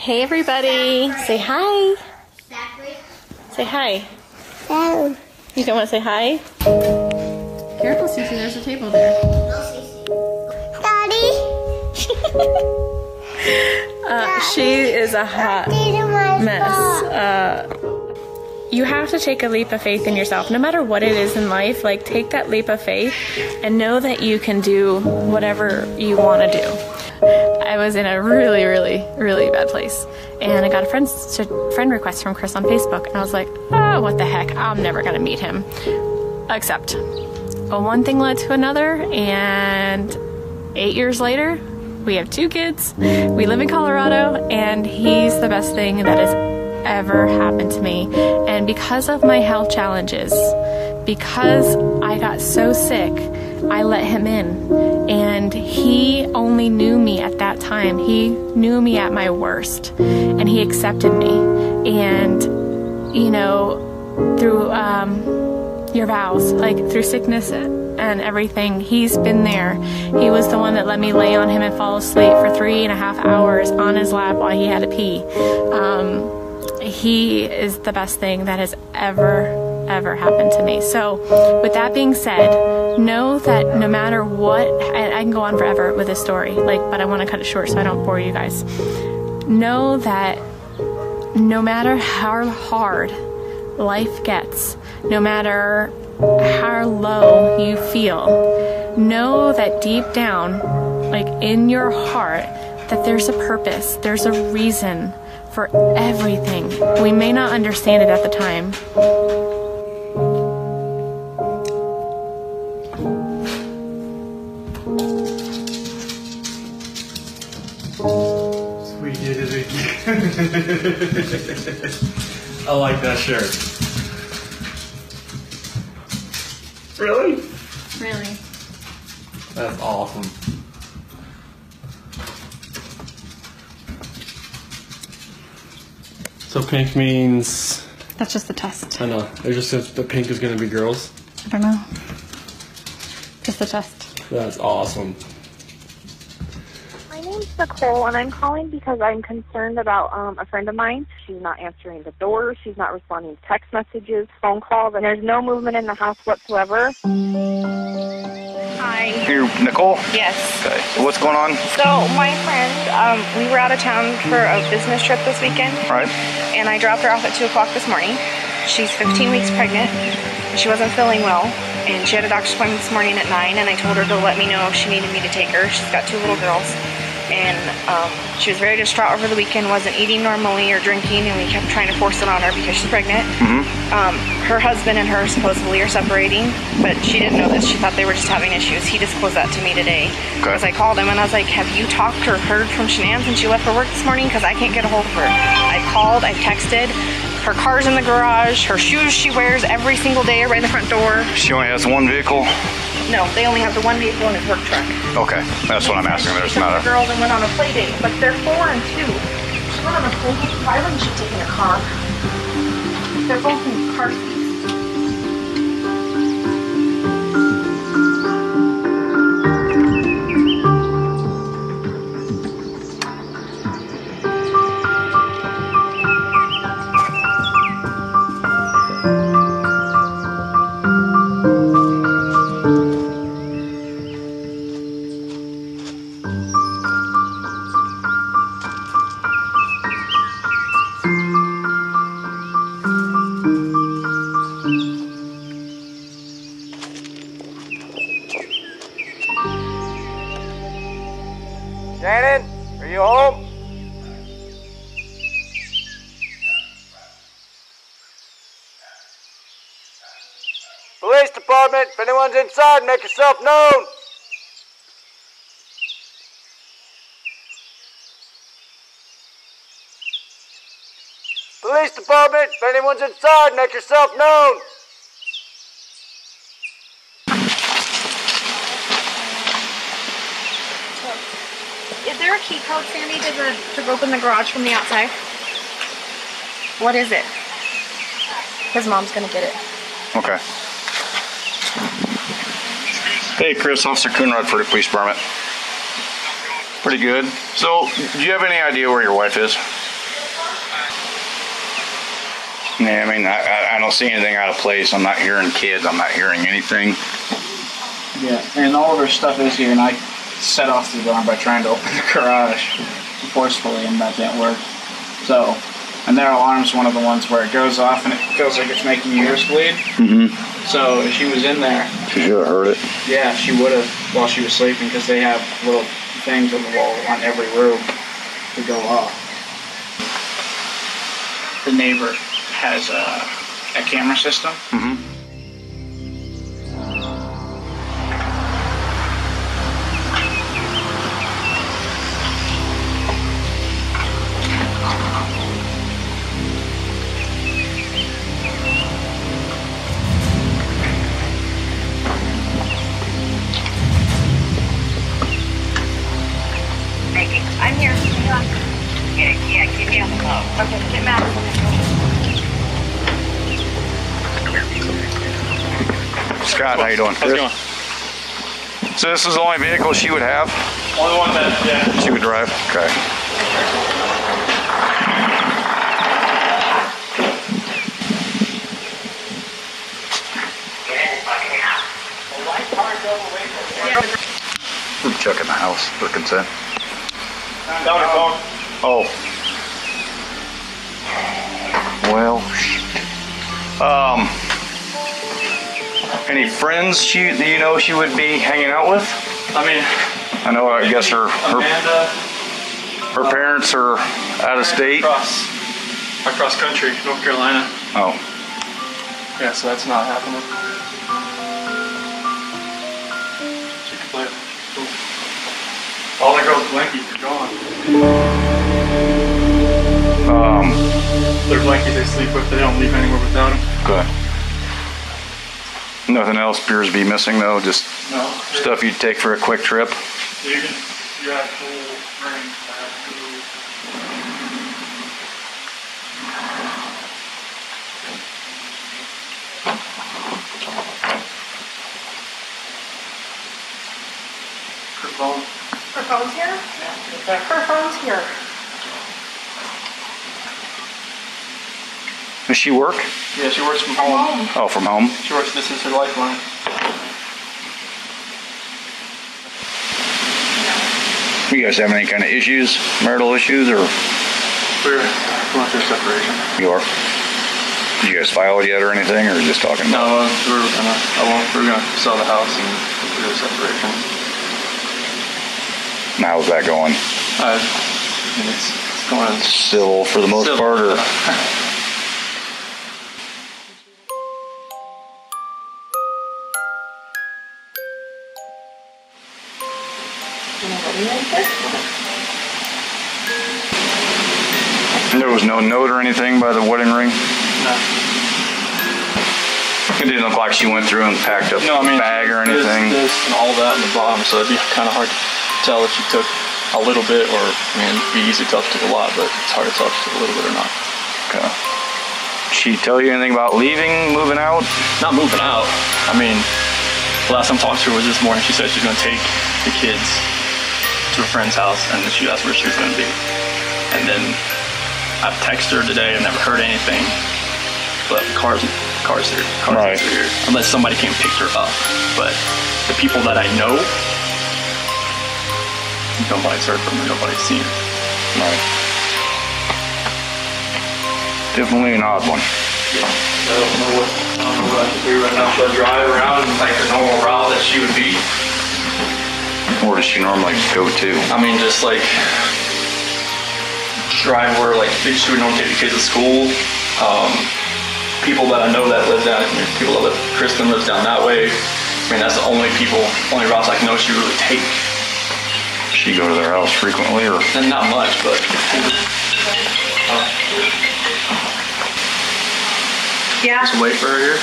Hey everybody, say hi. Say hi. No. You don't want to say hi? Careful, Cece, there's a table there. Daddy. She is a hot mess. You have to take a leap of faith in yourself. No matter what it is in life, like take that leap of faith and know that you can do whatever you want to do. I was in a really, really, really bad place. And I got a friend request from Chris on Facebook. And I was like, oh, what the heck? I'm never going to meet him. Except, well, one thing led to another. And 8 years later, we have 2 kids. We live in Colorado. And he's the best thing that has ever happened to me. And because of my health challenges, because I got so sick, I let him in. And he only knew me at that time. He knew me at my worst. And he accepted me. And, you know, through your vows, like through sickness and everything, he's been there. He was the one that let me lay on him and fall asleep for 3.5 hours on his lap while he had to pee. He is the best thing that has ever happened to me. So with that being said, know that no matter what, I can go on forever with this story, but I want to cut it short so I don't bore you guys. Know that no matter how hard life gets, no matter how low you feel, know that deep down, in your heart, that there's a purpose, there's a reason for everything. We may not understand it at the time. We did it again. I like that shirt. Really? Really? That's awesome. So pink means... That's just the test. I know. It just says the pink is going to be girls. I don't know. Just the test. That's awesome. My name's Nicole, and I'm calling because I'm concerned about a friend of mine. She's not answering the door. She's not responding to text messages, phone calls, and there's no movement in the house whatsoever. Hi. You're Nicole? Yes. Okay. So what's going on? So my friend, we were out of town for a business trip this weekend. Right. And I dropped her off at 2 o'clock this morning. She's 15 weeks pregnant. She wasn't feeling well. And she had a doctor's appointment this morning at 9, and I told her to let me know if she needed me to take her. She's got 2 little girls. And she was very distraught over the weekend, wasn't eating normally or drinking, and we kept trying to force it on her because she's pregnant. Her husband and her supposedly are separating, but she didn't know this. She thought they were just having issues. He disclosed that to me today. Because I called him and I was like, have you talked or heard from Shanann since she left for work this morning? Because I can't get a hold of her. I've called, I've texted. Her car's in the garage. Her shoes she wears every single day right in the front door. She only has one vehicle? No, they only have the one vehicle in his work truck. Okay, that's what I'm asking. There's not The girls and went on a play date, but they're 4 and 2. She went on a play date. Why wouldn't she take in a car? They're both in car seats. Shannon, are you home? Police department, if anyone's inside, make yourself known. Police department, if anyone's inside, make yourself known. Is there a key code, Sandy, to open the garage from the outside? What is it? His mom's gonna get it. Okay. Hey, Chris, Officer Coonrod for the police department. Pretty good. So, do you have any idea where your wife is? Yeah, I mean, I don't see anything out of place. I'm not hearing kids. I'm not hearing anything. Yeah, and all of her stuff is here, and I set off the alarm by trying to open the garage forcefully, and that didn't work. So, and their alarm's one of the ones where it goes off and it feels like it's making your ears bleed. Mm-hmm. So if she was in there, She should have heard it. yeah, she would have while she was sleeping, because they have little things on the wall on every room to go off. The neighbor has a camera system. Mm-hmm. I'm here. Hang on. Yeah, keep me on the phone. Okay, get mad. Scott, how you doing? How's it going? So this is the only vehicle she would have? Only one that, yeah. She would drive? Okay. We're checking the house for consent. Down your phone. Oh. Well, any friends that you know she would be hanging out with? I mean, I know, I guess her Amanda. her parents are out of state. Across country, North Carolina. Oh, Yeah, so that's not happening. She can play it. Cool. All the girls' blankies are gone. Their blankies they sleep with, they don't leave anywhere without them. good. Nothing else appears to be missing though, just No. stuff you'd take for a quick trip. You have full ring. Her phone. Her phone's here? Her phone's here. Does she work? Yeah, she works from home. Oh, from home? She works, this is her lifeline. You guys have any kind of issues, marital issues, or We're going through separation. you are? Did you guys file it yet or anything, or just talking about No, we're gonna sell the house and do a separation. it? How's that going? It's going Civil for the most Civil. part, or? There was no note or anything by the wedding ring? No. It didn't look like she went through and packed up No, I mean, a bag or there's anything. this and all that in the bottom, so it'd be kind of hard to tell if she took a little bit, or I mean, it'd be easy to tell if she took a lot, but it's hard to tell if she took a little bit or not. Okay. Did she tell you anything about leaving, moving out? Not moving out. I mean, the last time I talked to her was this morning. She said she's gonna take the kids to a friend's house, and then she asked where she was gonna be. And then I've texted her today and never heard anything. But cars here. Right. Are here. Unless somebody came and picked her up. But the people that I know, nobody's heard from her, nobody's seen her. Right. Definitely an odd one. I don't know what I should do right now. Should I drive around like the normal route that she would be? Where does she normally go to? I mean, just like drive where like she would normally take the kids to school. People that I know that live down, people that live, Kristen lives down that way. I mean, that's the only routes I can know she really take. She go to their house frequently, or? And not much, but. Yeah, Just wait for her here.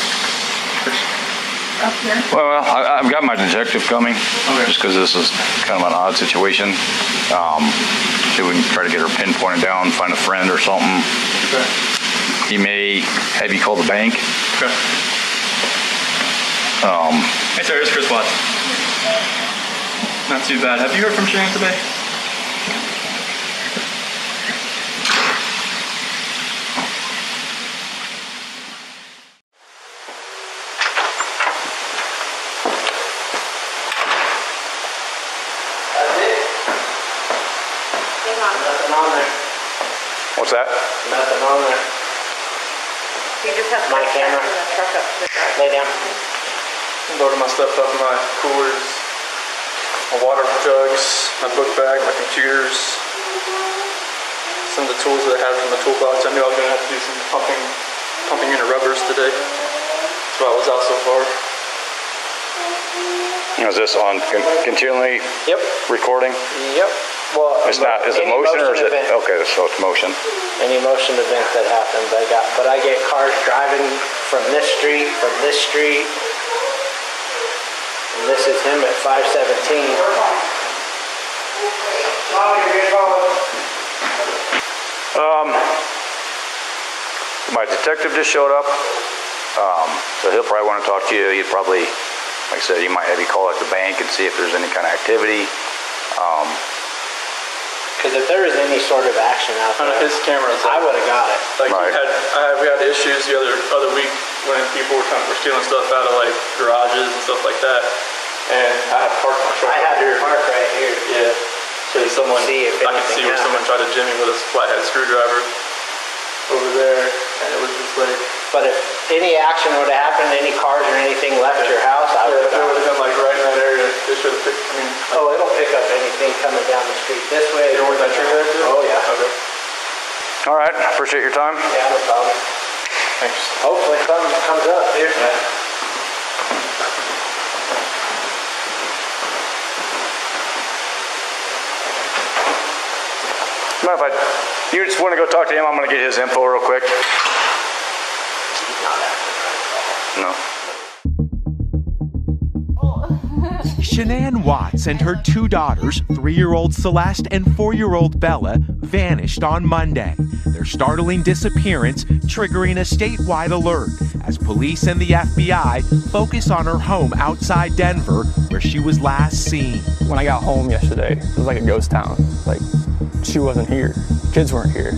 up here. Well, I've got my detective coming, Okay. just because this is kind of an odd situation. See if we can try to get her pinpointed down, find a friend or something. Okay. He may have you call the bank. Okay. Hey, Sarah, it's Chris Watts. Not too bad. Have you heard from Sharon today? Nothing on there. What's that? Nothing on there. You just have My camera. the truck up to the garage. Lay down. Loaded my stuff up in my coolers, my water jugs, my book bag, my computers, some of the tools that I had from the toolbox. I knew I was going to have to do some pumping into rubbers today. That's why I was out so far. Is this on continually Yep. recording? Yep. Well, It's not, is it any motion or is it? event. Okay, so it's motion. Any motion event that happens, I get cars driving from this street, and this is him at 517. My detective just showed up, so he'll probably want to talk to you. He'd probably, like I said, he might have you call at the bank and see if there's any kind of activity. Because if there was any sort of action out there, His camera's I would have got it. Like Right. we had issues the other week when people were stealing stuff out of like garages and stuff like that, and I had parked my truck I had here. to park right here. Yeah. So someone, See if I could anything see where someone tried to jimmy with a flathead screwdriver over there, and it was just like. But if any action would have happened, any cars or anything left your house, I would If it would have been like right in that area, it should have picked. Oh, it'll pick up anything coming down the street this way. You know where that tree there too? Oh, yeah. Okay. All right, appreciate your time. Yeah, no problem. Thanks. Hopefully something comes up here. Mind if you just want to go talk to him? I'm going to get his info real quick. No. Shanann Watts and her two daughters, 3-year-old Celeste and 4-year-old Bella, vanished on Monday. Their startling disappearance triggering a statewide alert as police and the FBI focus on her home outside Denver, where she was last seen. When I got home yesterday, it was like a ghost town. Like, she wasn't here. Kids weren't here.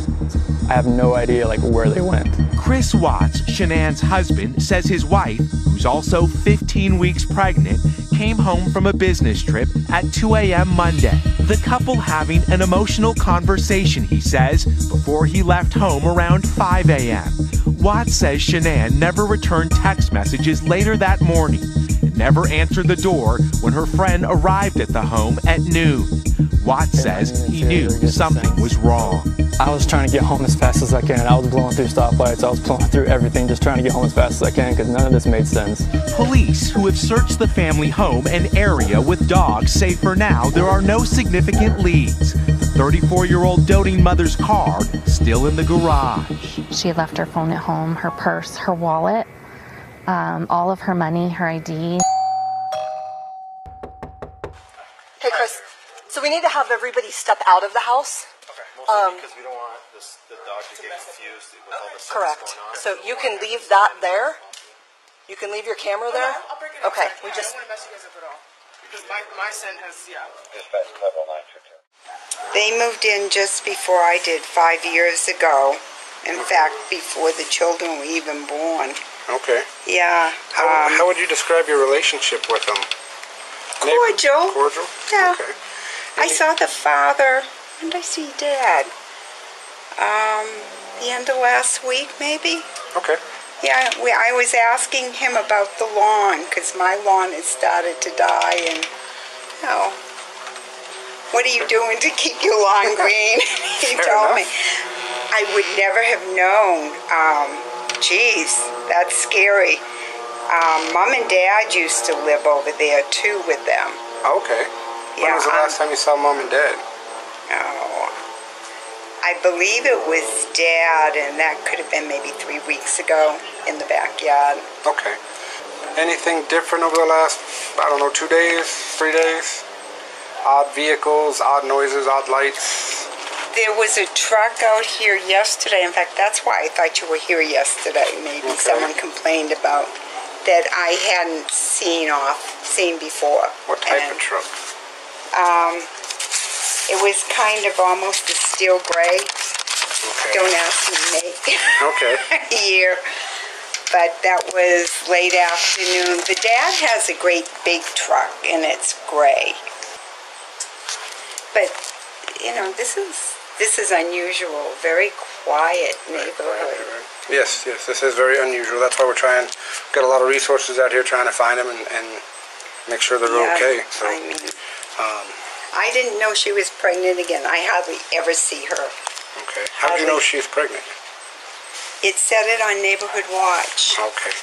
I have no idea where they went. Chris Watts, Shanann's husband, says his wife, who's also 15 weeks pregnant, came home from a business trip at 2 a.m. Monday. The couple having an emotional conversation, he says, before he left home around 5 a.m. Watts says Shanann never returned text messages later that morning and never answered the door when her friend arrived at the home at noon. Watts says he knew something was wrong. I was trying to get home as fast as I can. I was blowing through stoplights. I was blowing through everything, just trying to get home as fast as I can because none of this made sense. Police who have searched the family home and area with dogs say for now there are no significant leads. The 34-year-old doting mother's car still in the garage. She left her phone at home, her purse, her wallet, all of her money, her ID. Hey, Chris. So we need to have everybody step out of the house. Okay. Mostly because we don't want the dog to get confused with all the stuff Correct. that's So going on. you can leave that there. You can leave your camera there. I'll bring it Okay. outside. We just. I don't want to mess you guys up at all. Because my son has, Dispatch level 922. They moved in just before I did 5 years ago. In fact, before the children were even born. Okay. Yeah. How would you describe your relationship with them? Cordial. Cordial? Yeah. Okay. I saw the father. When did I see Dad? The end of last week, maybe? Okay. Yeah, I was asking him about the lawn, because my lawn has started to die, and, what are you doing to keep your lawn green? He told me. I would never have known. Geez, that's scary. Mom and Dad used to live over there, too, with them. Okay. When was the last time you saw Mom and Dad? Oh, I believe it was Dad, and that could have been maybe 3 weeks ago in the backyard. Okay. Anything different over the last, 2 days, 3 days? Odd vehicles, odd noises, odd lights? There was a truck out here yesterday. In fact, that's why I thought you were here yesterday. Maybe someone complained about that I hadn't seen before. What type of truck? It was kind of almost a steel gray. Okay. Don't ask me to make Okay. year. But that was late afternoon. The Dad has a great big truck, and it's gray. But, this is This is unusual, very quiet neighborhood. Yes, this is very unusual. That's why we're got a lot of resources out here trying to find them and make sure they're okay. So, I mean, I didn't know she was pregnant again. I hardly ever see her. Okay. How do you know she's pregnant? It said it on Neighborhood Watch. Okay.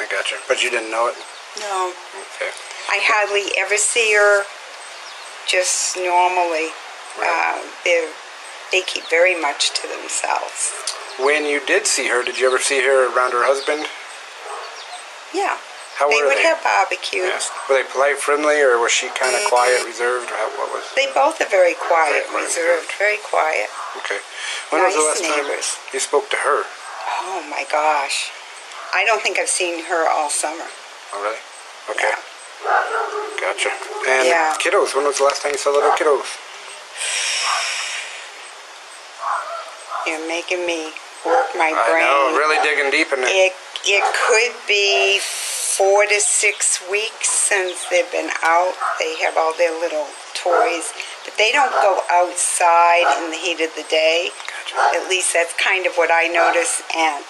I got you. But you didn't know it? No. Okay. I hardly ever see her just normally. Right. They keep very much to themselves. When you did see her, did you ever see her around her husband? Yeah. How were they? They would have barbecues. Yeah. Were they polite, friendly, or was she kind of quiet, reserved? Or what was? They both are very quiet, reserved, very quiet. Okay. When was the last neighbors. time you spoke to her? Oh my gosh. I don't think I've seen her all summer. Oh, really? Okay. Yeah. Gotcha. And kiddos, when was the last time you saw little kiddos? You're making me work my brain. I know, really digging deep in it. It could be 4 to 6 weeks since they've been out. They have all their little toys, but they don't go outside in the heat of the day. Gotcha. At least that's kind of what I notice, and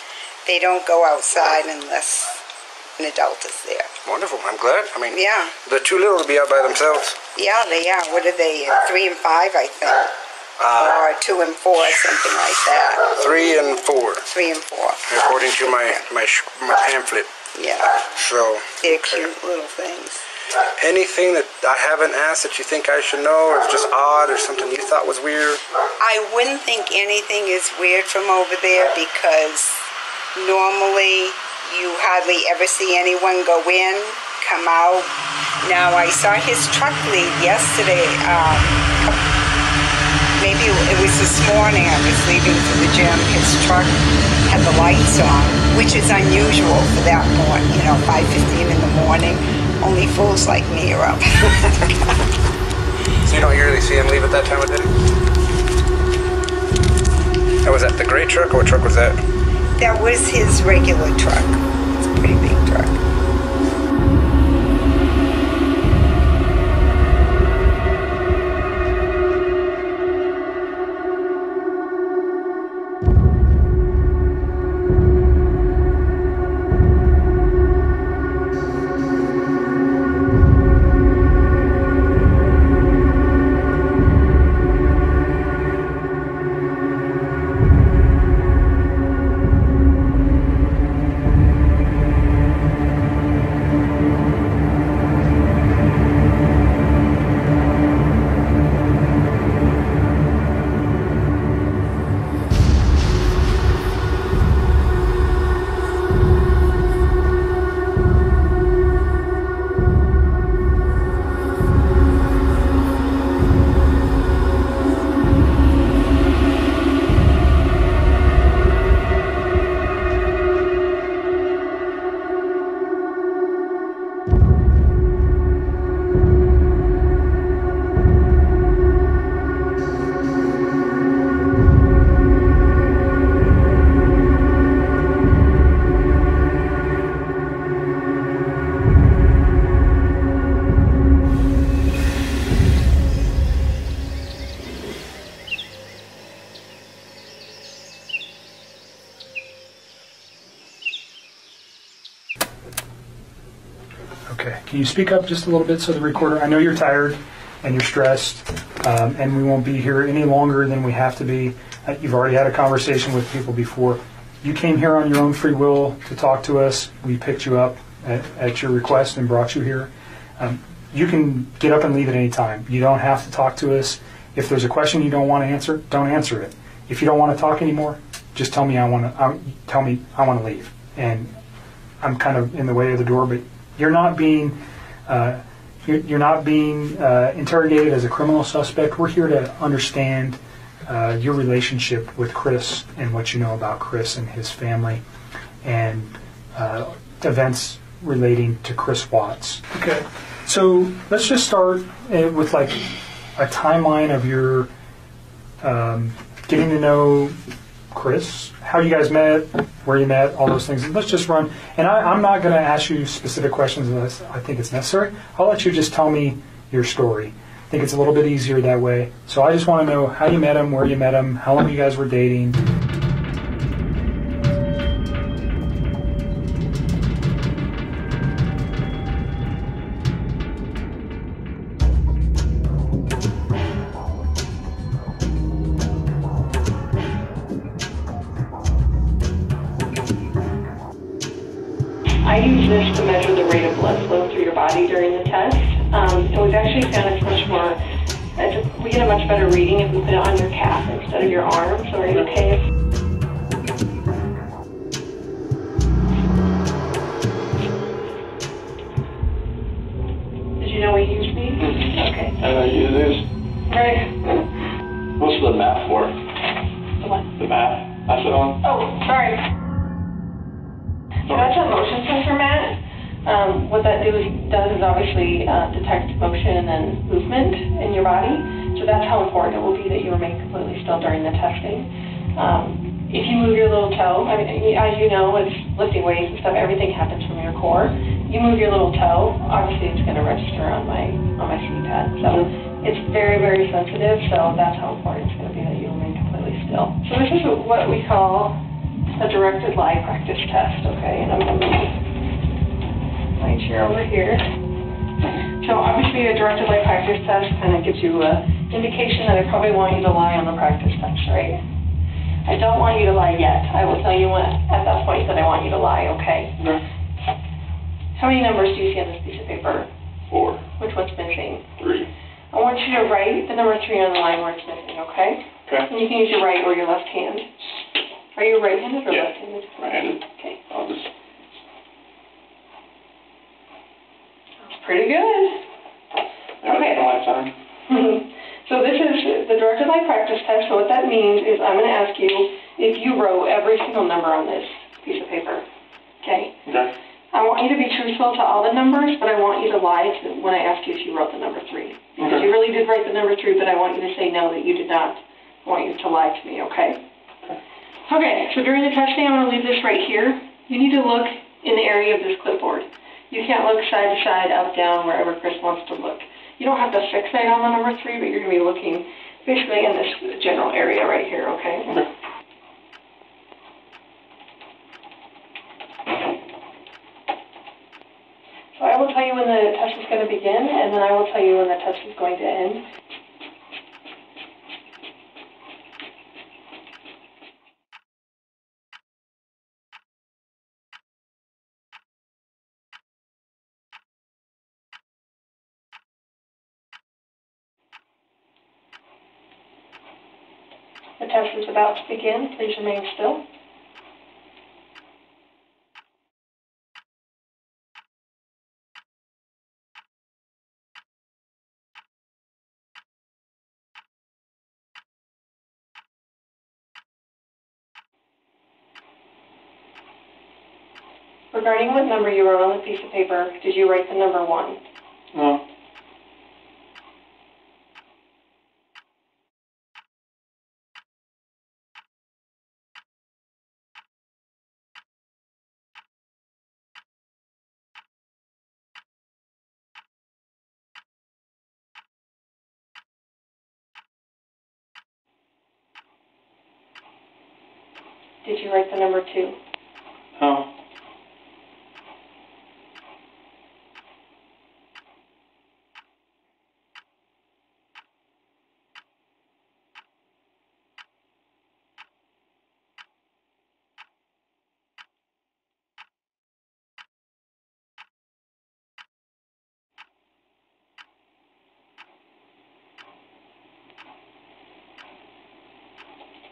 they don't go outside unless an adult is there. Wonderful. I'm glad. I mean, yeah. They're too little to be out by themselves. Yeah, they are. What are they? 3 and 5, I think. Or 2 and 4, something like that. 3 and 4. 3 and 4. According to my pamphlet. Yeah. So. They're cute little things. Anything that I haven't asked that you think I should know, or just odd, or something you thought was weird? I wouldn't think anything is weird from over there because normally you hardly ever see anyone go in, come out. Now I saw his truck leave yesterday. Maybe it was this morning. I was leaving for the gym. His truck had the lights on, which is unusual for that morning. 5:15 in the morning. Only fools like me are up. So you don't usually see him leave at that time of day? And was that the gray truck, or what truck was that? That was his regular truck. It's a pretty big truck. Okay, can you speak up just a little bit so the recorder, I know you're tired and you're stressed, and we won't be here any longer than we have to be. You've already had a conversation with people before. You came here on your own free will to talk to us. We picked you up at your request and brought you here. You can get up and leave at any time. You don't have to talk to us. If there's a question you don't want to answer, don't answer it. If you don't want to talk anymore, just tell me I want to leave. And I'm kind of in the way of the door, but you're not being interrogated as a criminal suspect. We're here to understand your relationship with Chris and what you know about Chris and his family and events relating to Chris Watts. Okay, so let's just start with like a timeline of your getting to know Chris, how you guys met, where you met, all those things. Let's just run. And I'm not going to ask you specific questions unless I think it's necessary. I'll let you just tell me your story. think it's a little bit easier that way. So I just want to know how you met him, where you met him, how long you guys were dating. I use this to measure the rate of blood flow through your body during the test. So we've actually found it's much more, we get a much better reading if we put it on your calf instead of your arm. So are you okay? Did you know we use these? Okay. And I use these. Right. What's the map for? The what? The map. Acetone. Oh, sorry. So that's a motion sensor, Matt. What that does is obviously detect motion and movement in your body. So that's how important it will be that you remain completely still during the testing. If you move your little toe, I mean, as you know, with lifting weights and stuff, everything happens from your core. You move your little toe, obviously it's going to register on my CPAP. So it's very, very sensitive. So that's how important it's going to be that you remain completely still. So this is what we call a directed lie practice test, okay? And I'm going to move my chair over here. So obviously a directed lie practice test kind of gives you an indication that I probably want you to lie on the practice test, right? I don't want you to lie yet. I will tell you at that point that I want you to lie, okay? How many numbers do you see on this piece of paper? 4. Which one's missing? 3. I want you to write the number 3 on the line where it's missing, okay? Okay. And you can use your right or your left hand. Are you right-handed or Yeah. left-handed? Right-handed. Okay. I'll just... That's pretty good. Okay. My time. So this is the directed lie practice test. So what that means is I'm going to ask you if you wrote every single number on this piece of paper. Okay? Okay. I want you to be truthful to all the numbers, but I want you to lie when I ask you if you wrote the number 3. Because you really did write the number 3, but I want you to say no, that you did not. I want you to lie to me, okay? Okay, so during the testing, I'm going to leave this right here. You need to look in the area of this clipboard. You can't look side to side, up, down, wherever Chris wants to look. You don't have to fixate on the number 3, but you're going to be looking basically in this general area right here, okay? So I will tell you when the test is going to begin, and then I will tell you when the test is going to end. The test is about to begin. Please remain still. Regarding what number you wrote on the piece of paper, did you write the number 1? No. Did you write the number 2? No.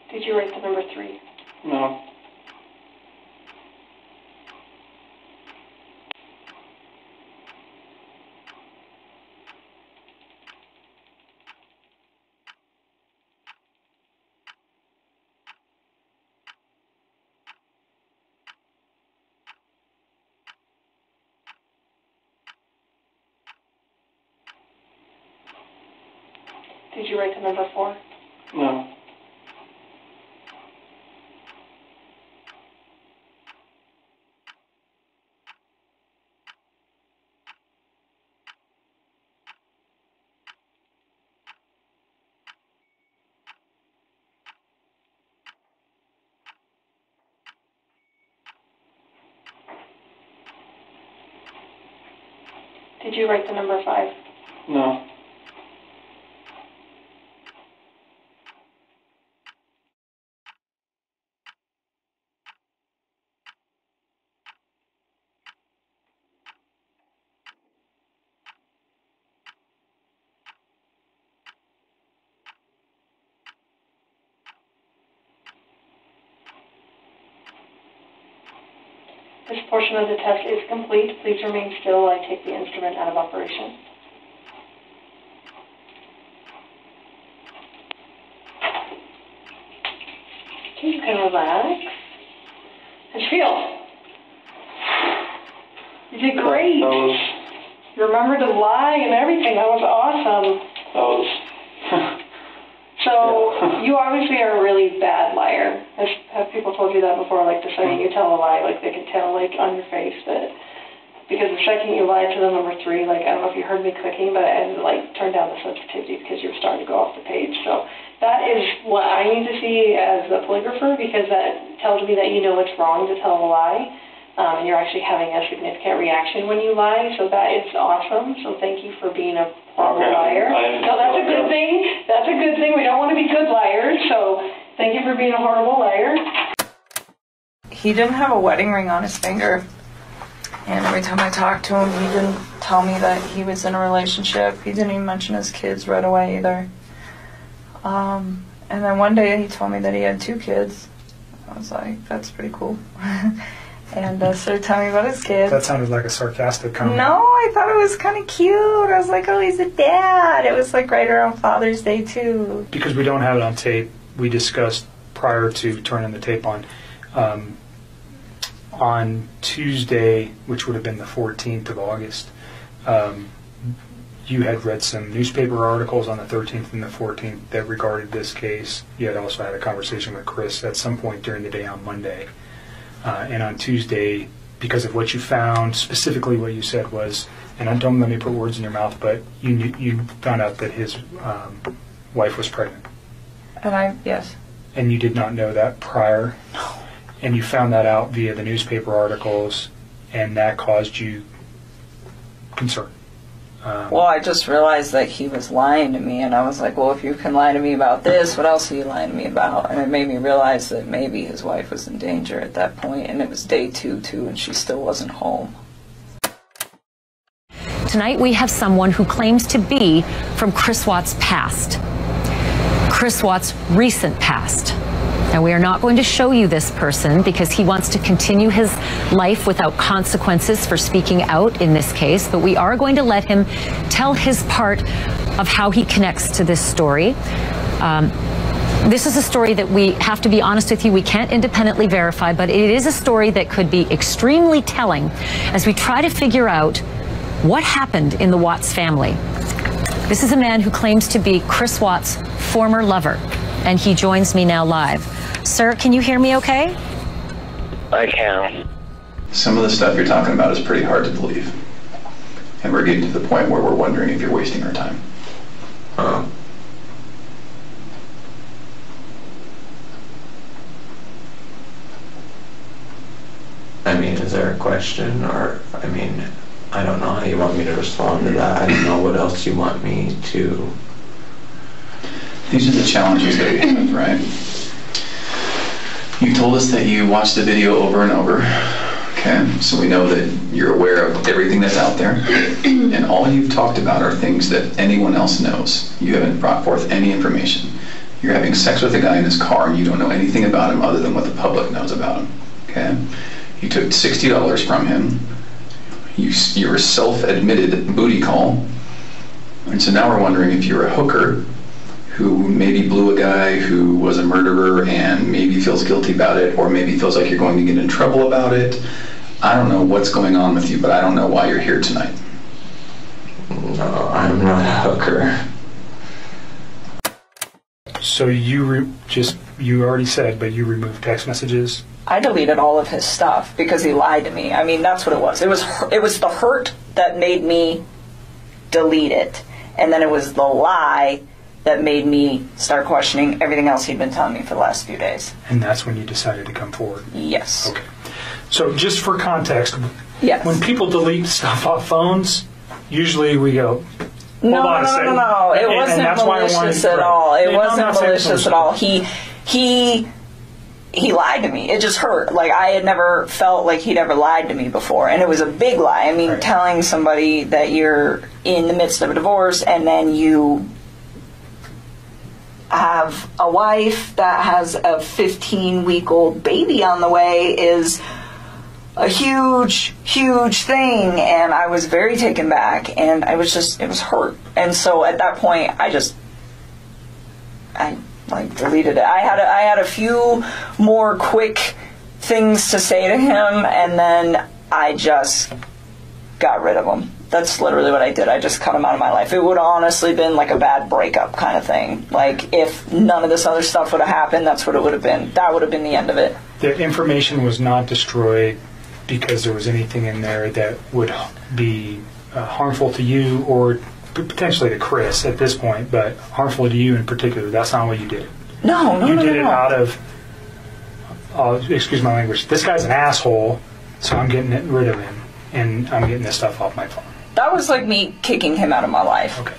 Did you write the number 3? No. Did you write the number 4? No. Did you write the number 5? No. This portion of the test is complete. Please remain still while I take the instrument out of operation. Okay, you can relax. How'd you feel? You did great. You remembered to lie and everything. That was awesome. So, you obviously are a really bad liar. Have people told you that before? Like, the second you tell a lie, like, they can tell, like, on your face that, because the second you lied to the number 3, like, I don't know if you heard me clicking, but I had to, like, turn down the sensitivity because you were starting to go off the page. So, that is what I need to see as a polygrapher, because that tells me that you know it's wrong to tell a lie. And you're actually having a significant reaction when you lie, so that is awesome. So thank you for being a horrible liar. No, that's a good thing. That's a good thing. We don't want to be good liars, so thank you for being a horrible liar. He didn't have a wedding ring on his finger, and every time I talked to him, he didn't tell me that he was in a relationship. He didn't even mention his kids right away either. And then one day he told me that he had 2 kids. I was like, that's pretty cool. And started telling me about his kids. That sounded like a sarcastic comment. No, I thought it was kind of cute. I was like, oh, he's a dad. It was like right around Father's Day, too. Because we don't have it on tape, we discussed prior to turning the tape on Tuesday, which would have been the 14th of August, you had read some newspaper articles on the 13th and the 14th that regarded this case. You had also had a conversation with Chris at some point during the day on Monday. And on Tuesday, because of what you found, specifically what you said was, and don't let me put words in your mouth, but you found out that his wife was pregnant. And yes. And you did not know that prior? No. And you found that out via the newspaper articles, and that caused you concern? Well, I just realized that he was lying to me, and I was like, well, if you can lie to me about this, what else are you lying to me about? And it made me realize that maybe his wife was in danger at that point, and it was day 2, too, and she still wasn't home. Tonight we have someone who claims to be from Chris Watts' past. Chris Watts' recent past. Now, we are not going to show you this person because he wants to continue his life without consequences for speaking out in this case, but we are going to let him tell his part of how he connects to this story. This is a story that we have to be honest with you, we can't independently verify, but it is a story that could be extremely telling as we try to figure out what happened in the Watts family. This is a man who claims to be Chris Watts' former lover, and he joins me now live. Sir, can you hear me okay? I can. Some of the stuff you're talking about is pretty hard to believe. And we're getting to the point where we're wondering if you're wasting our time. I mean, is there a question? Or, I mean, I don't know how you want me to respond to that. I don't know what else you want me to... These are the challenges that we have, right? You told us that you watched the video over and over, okay? So we know that you're aware of everything that's out there. And all you've talked about are things that anyone else knows. You haven't brought forth any information. You're having sex with a guy in his car and you don't know anything about him other than what the public knows about him, okay? You took $60 from him. You were self-admitted booty call. And so now we're wondering if you're a hooker who maybe blew a guy who was a murderer and maybe feels guilty about it, or maybe feels like you're going to get in trouble about it. I don't know what's going on with you, but I don't know why you're here tonight. No, I'm not a hooker. So you already said, but you removed text messages? I deleted all of his stuff because he lied to me. I mean, that's what it was. It was the hurt that made me delete it, and then it was the lie that made me start questioning everything else he'd been telling me for the last few days. And that's when you decided to come forward? Yes. Okay. So just for context, yes. When people delete stuff off phones, usually we go, No, hold on a second. no. It And wasn't that's why I wanted- malicious at right. all. It Yeah, no, I'm wasn't not saying it's malicious at all. He lied to me. It just hurt. Like, I had never felt like he'd ever lied to me before. And it was a big lie. I mean, telling somebody that you're in the midst of a divorce and then you have a wife that has a 15-week-old baby on the way is a huge, huge thing. And I was very taken back. And it was hurt. And so at that point, I deleted it. I had a few more quick things to say to him, and then I just got rid of him. That's literally what I did. I just cut him out of my life. It would have honestly been like a bad breakup kind of thing. Like, if none of this other stuff would have happened, that's what it would have been. That would have been the end of it. The information was not destroyed because there was anything in there that would be harmful to you or potentially to Chris at this point, but harmful to you in particular. That's not what you did. No. You did it out of, excuse my language, this guy's an asshole, so I'm getting rid of him, and I'm getting this stuff off my phone. That was like me kicking him out of my life. Okay.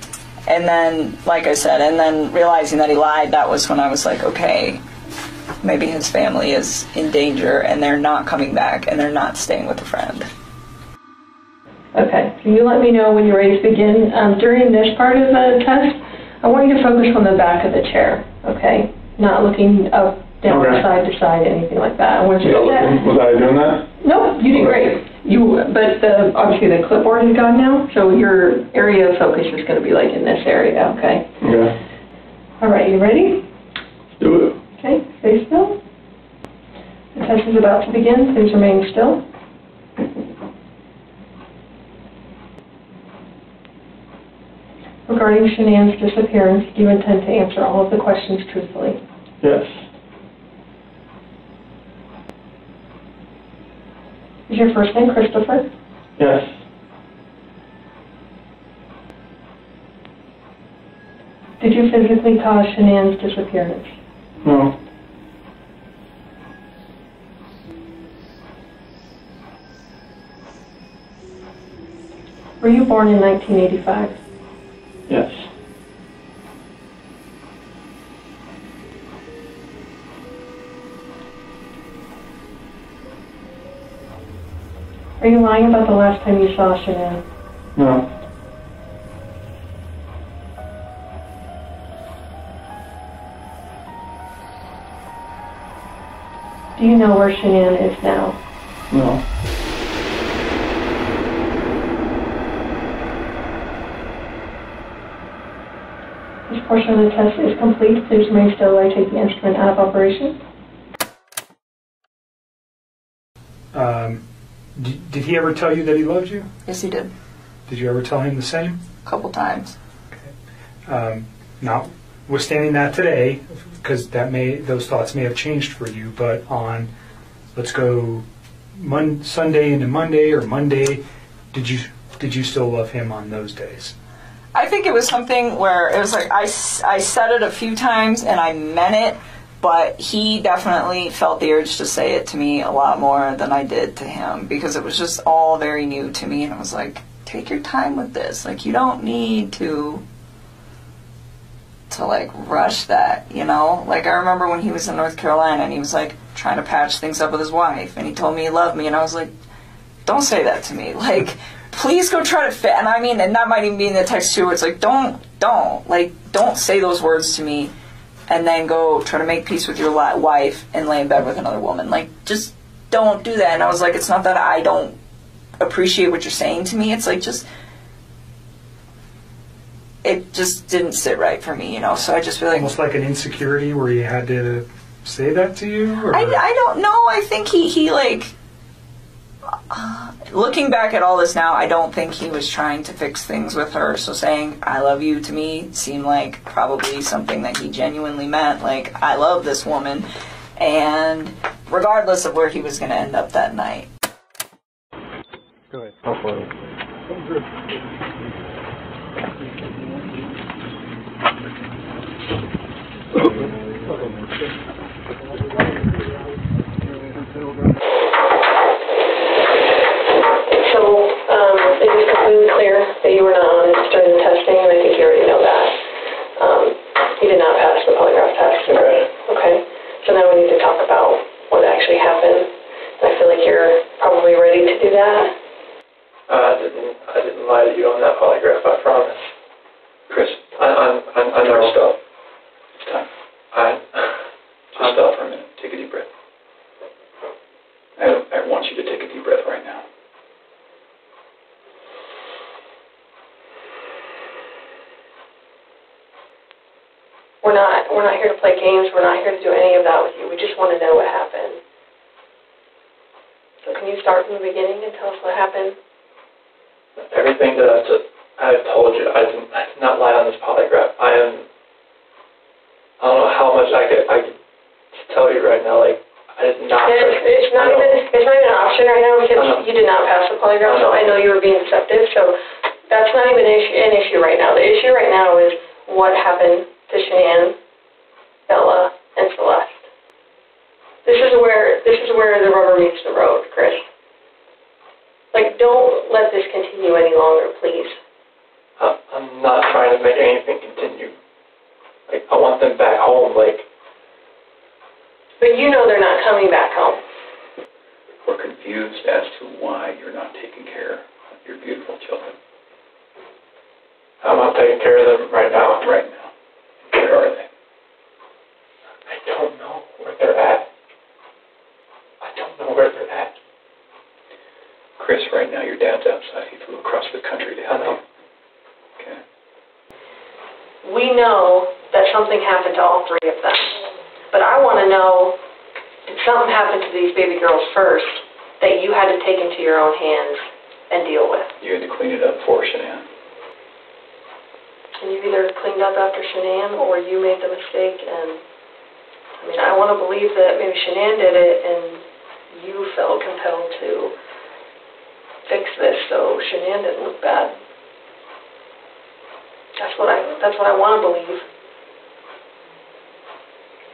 And then, like I said, and then realizing that he lied, that was when I was like, okay, maybe his family is in danger, and they're not coming back, and they're not staying with a friend. Okay, can you let me know when you're ready to begin? During this part of the test, I want you to focus on the back of the chair, okay? Not looking up, down, side to side, anything like that. I want you to Was I doing that? Nope, you did great. But obviously the clipboard is gone now, so your area of focus is going to be like in this area, okay? Okay. All right, you ready? Let's do it. Okay, stay still. The test is about to begin. Please remain still. Regarding Shanann's disappearance, do you intend to answer all of the questions truthfully? Yes. Is your first name Christopher? Yes. Did you physically cause Shanann's disappearance? No. Were you born in 1985? Yes. Are you lying about the last time you saw Shanann? No. Do you know where Shanann is now? No. This portion of the test is complete. Please remain still while I take the instrument out of operation. Did he ever tell you that he loved you? Yes, he did. Did you ever tell him the same? A couple times. Notwithstanding that today, because those thoughts may have changed for you, but on, let's go Sunday into Monday or Monday, did you still love him on those days? I think it was something where it was like I said it a few times and I meant it, but he definitely felt the urge to say it to me a lot more than I did to him, because it was just all very new to me, and I was like, take your time with this. Like, you don't need to like rush that, you know? Like, I remember when he was in North Carolina and he was like trying to patch things up with his wife, and he told me he loved me, and I was like, don't say that to me. Like, please go try to fit. And I mean, and that might even be in the text too, where it's like, don't say those words to me and then go try to make peace with your wife and lay in bed with another woman. Like, just don't do that. And I was like, it's not that I don't appreciate what you're saying to me. It's like, it just didn't sit right for me, you know? So I just feel like... Almost like an insecurity where you had to say that to you? Or? I don't know. I think he like... looking back at all this now, I don't think he was trying to fix things with her. So saying I love you to me seemed like probably something that he genuinely meant. Like, I love this woman, and regardless of where he was going to end up that night. Go ahead. Hopefully. It is completely clear that you now we need to talk about what actually happened. And I feel like you're probably ready to do that. I didn't lie to you on that polygraph, I promise. Chris, I know. Stop. It's time. Just stop for a minute. Take a deep breath. I want you to take a deep breath right now. We're not here to play games. We're not here to do any of that with you. We just want to know what happened. So can you start from the beginning and tell us what happened? Everything that I told you, I did not lie on this polygraph. I don't know how much I could tell you right now. Like, I did not. It's not even an option right now because you did not pass the polygraph. So I know you were being deceptive. So that's not even an issue right now. The issue right now is what happened to Shanann, Bella, and Celeste. This is where the rubber meets the road, Chris. Like, don't let this continue any longer, please. I'm not trying to make anything continue. Like, I want them back home, like. But you know they're not coming back home. We're confused as to why you're not taking care of your beautiful children. I'm not taking care of them right now. Right now. Where are they? I don't know where they're at. I don't know where they're at. Chris, right now your dad's outside. He flew across the country to help you. Okay. We know that something happened to all three of them. But I want to know, did something happen to these baby girls first that you had to take into your own hands and deal with? You had to clean it up for Shanann. And you either cleaned up after Shanann or you made the mistake. And I mean, I want to believe that maybe Shanann did it and you felt compelled to fix this so Shanann didn't look bad. That's what I want to believe.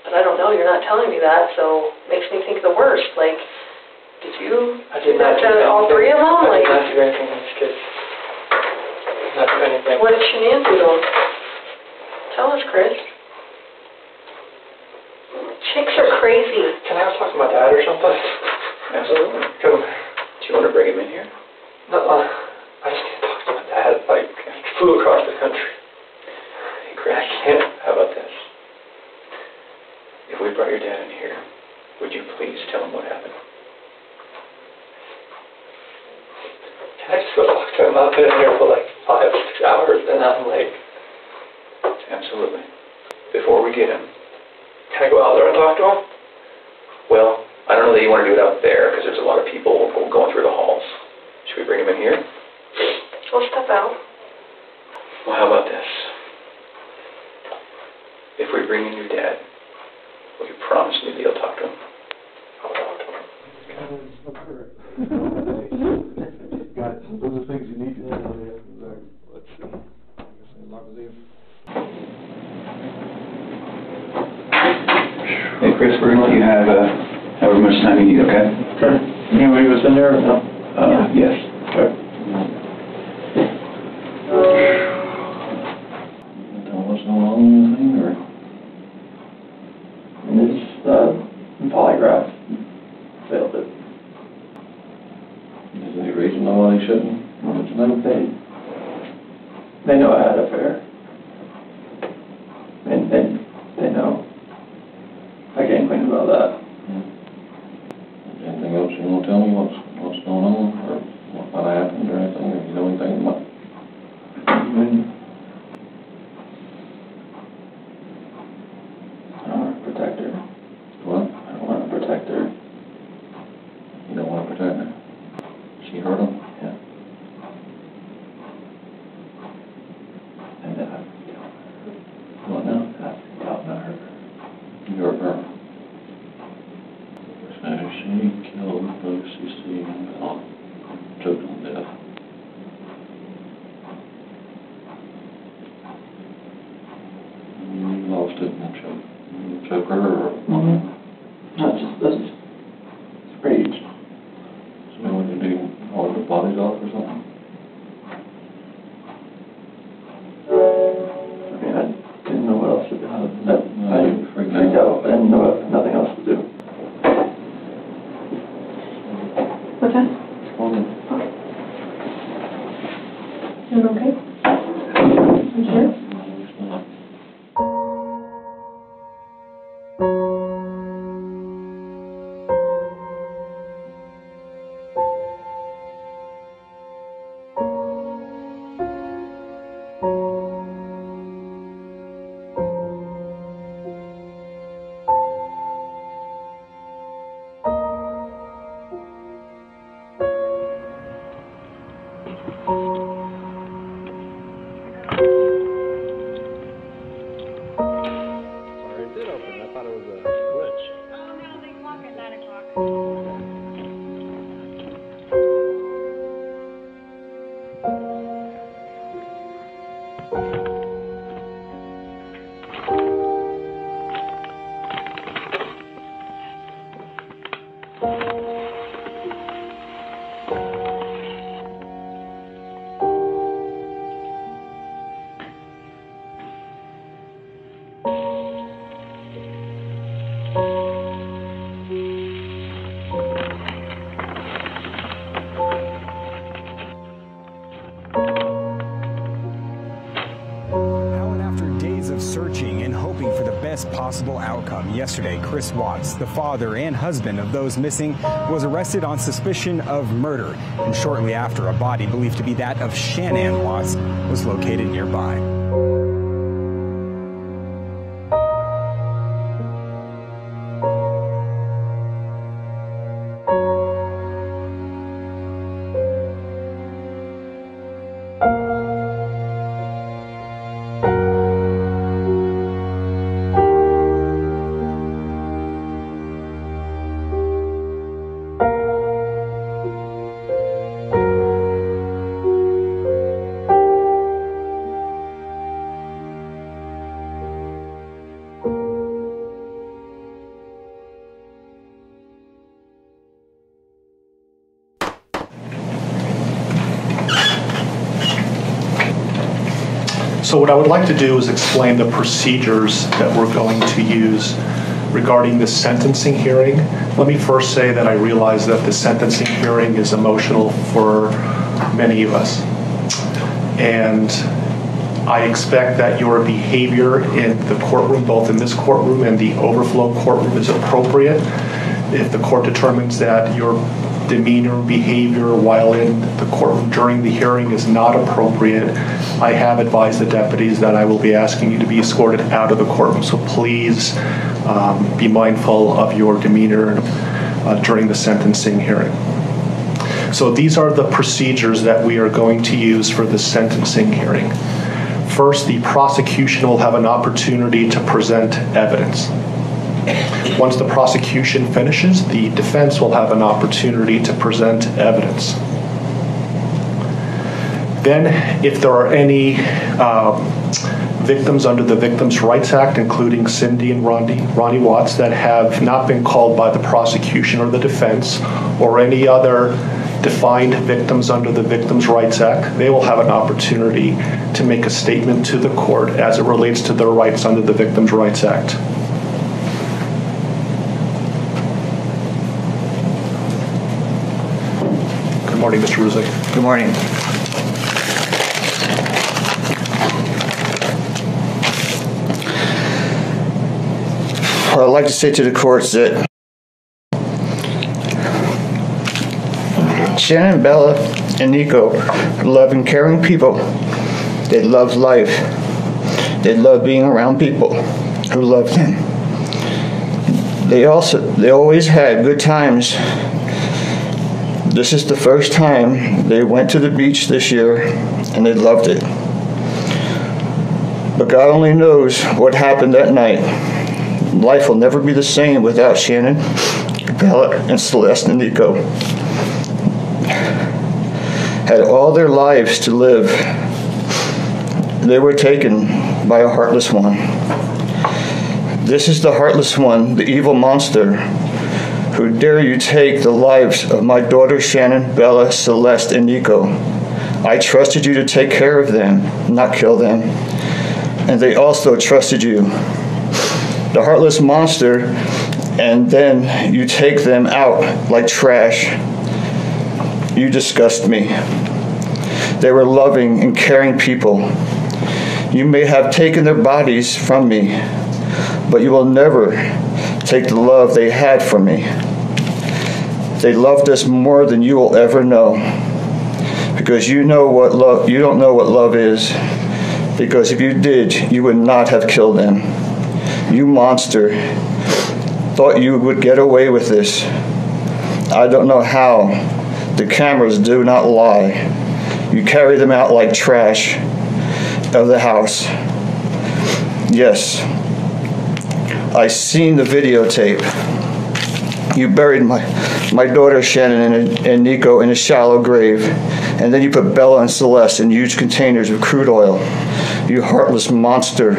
But I don't know, you're not telling me that, so it makes me think the worst. Like, did you do that to all three of them? I did not do anything to these kids. Not do anything. What did Shanann do to them? Tell us, Chris. Chicks are crazy. Can I talk to my dad or something? Absolutely. Come. Do you want to bring him in here? No, I just can't talk to my dad. Like, he flew across the country. Hey, Chris, I can't. How about this? If we brought your dad in here, would you please tell him what happened? Can I just go talk to him? I've been here for like 5 or 6 hours and I'm like... Absolutely. Before we get him. Can I go out there and talk to him? Well, I don't know that you want to do it out there because there's a lot of people going through the halls. Should we bring him in here? We'll step out. Well, how about this? If we bring in your dad, will you promise me that you'll talk to him? I'll talk to him. Guys, those are things you need to do. Let's see. Hey, Chris, we're going to let you have however much time you need, okay? Okay. Anybody was in there or no? Yes. Okay. What's going on with anything, or? I mean, it's polygraph. Failed it. Is there any reason why they shouldn't? They know I had an affair. And they know. I can't complain about that. Is there anything else you want to tell me? What's going on, or what happened, or anything? Or you know anything about? I don't want to protect her. What? I don't want to protect her. You don't want to protect her? She hurt him? Yeah. And What now? I doubt not her. You hurt her. So she killed Lucy C. and Bella, choked her to death. You lost it in the choke. You choke her or Not just this. It's rage. So what did you do? Haul the bodies off or something? I mean, I didn't know what else to do. I freaked freaked out. I didn't know nothing else to test? Doing okay? You sure? Searching and hoping for the best possible outcome. Yesterday, Chris Watts, the father and husband of those missing, was arrested on suspicion of murder. And shortly after, a body believed to be that of Shanann Watts was located nearby. So what I would like to do is explain the procedures that we're going to use regarding the sentencing hearing. Let me first say that I realize that the sentencing hearing is emotional for many of us. And I expect that your behavior in the courtroom, both in this courtroom and the overflow courtroom, is appropriate. If the court determines that your demeanor, behavior while in the courtroom during the hearing is not appropriate, I have advised the deputies that I will be asking you to be escorted out of the courtroom. So please be mindful of your demeanor during the sentencing hearing. So these are the procedures that we are going to use for the sentencing hearing. First, the prosecution will have an opportunity to present evidence. Once the prosecution finishes, the defense will have an opportunity to present evidence. Then, if there are any victims under the Victims' Rights Act, including Cindy and Ronnie Watts, that have not been called by the prosecution or the defense, or any other defined victims under the Victims' Rights Act, they will have an opportunity to make a statement to the court as it relates to their rights under the Victims' Rights Act. Good morning, Mr. Ruzick. Good morning. I'd like to say to the courts that Shanann, Bella, and Nico are loving, caring people. They love life. They love being around people who love them. They always had good times. This is the first time they went to the beach this year, and they loved it. But God only knows what happened that night. Life will never be the same without Shanann, Bella, and Celeste and Nico. Had all their lives to live. They were taken by a heartless one. This is the heartless one, the evil monster, who dare you take the lives of my daughters Shanann, Bella, Celeste, and Nico. I trusted you to take care of them, not kill them. And they also trusted you. The heartless monster, and then you take them out like trash. You disgust me. They were loving and caring people. You may have taken their bodies from me, but you will never take the love they had for me. They loved us more than you will ever know, because you don't know what love is, because if you did, you would not have killed them. You monster, thought you would get away with this. I don't know how. The cameras do not lie. You carry them out like trash of the house. Yes, I seen the videotape. You buried my daughter Shannon and Nico in a shallow grave, and then you put Bella and Celeste in huge containers of crude oil. You heartless monster.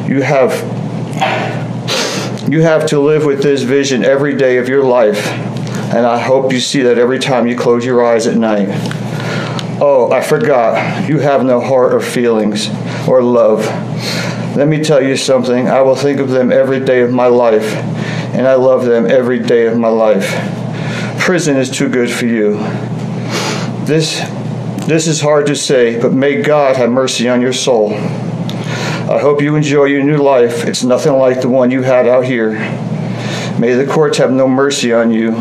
You have to live with this vision every day of your life, and I hope you see that every time you close your eyes at night. Oh, I forgot. You have no heart or feelings or love. Let me tell you something. I will think of them every day of my life, and I love them every day of my life. Prison is too good for you. This is hard to say, but may God have mercy on your soul. I hope you enjoy your new life. It's nothing like the one you had out here. May the courts have no mercy on you.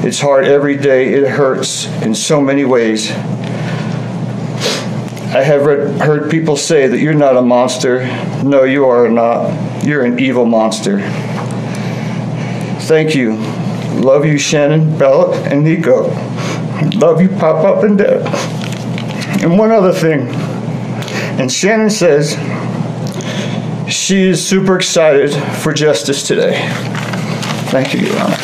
It's hard every day. It hurts in so many ways. I have heard people say that you're not a monster. No, you are not. You're an evil monster. Thank you. Love you, Shannon, Bella, and Nico. Love you, Pop and Dad. And one other thing. And Shannon says she is super excited for justice today. Thank you, Your Honor.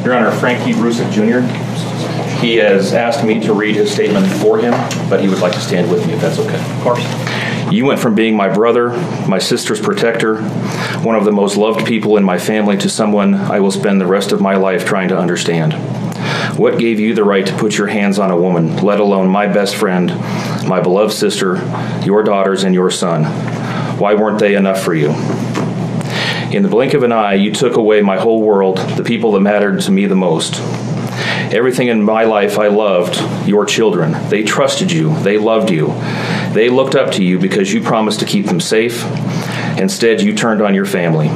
Your Honor, Frankie Brusick Jr., he has asked me to read his statement for him, but he would like to stand with me if that's okay. Of course. You went from being my brother, my sister's protector, one of the most loved people in my family, to someone I will spend the rest of my life trying to understand. What gave you the right to put your hands on a woman, let alone my best friend, my beloved sister, your daughters, and your son? Why weren't they enough for you? In the blink of an eye, you took away my whole world, the people that mattered to me the most. Everything in my life I loved, your children. They trusted you. They loved you. They looked up to you because you promised to keep them safe. Instead, you turned on your family.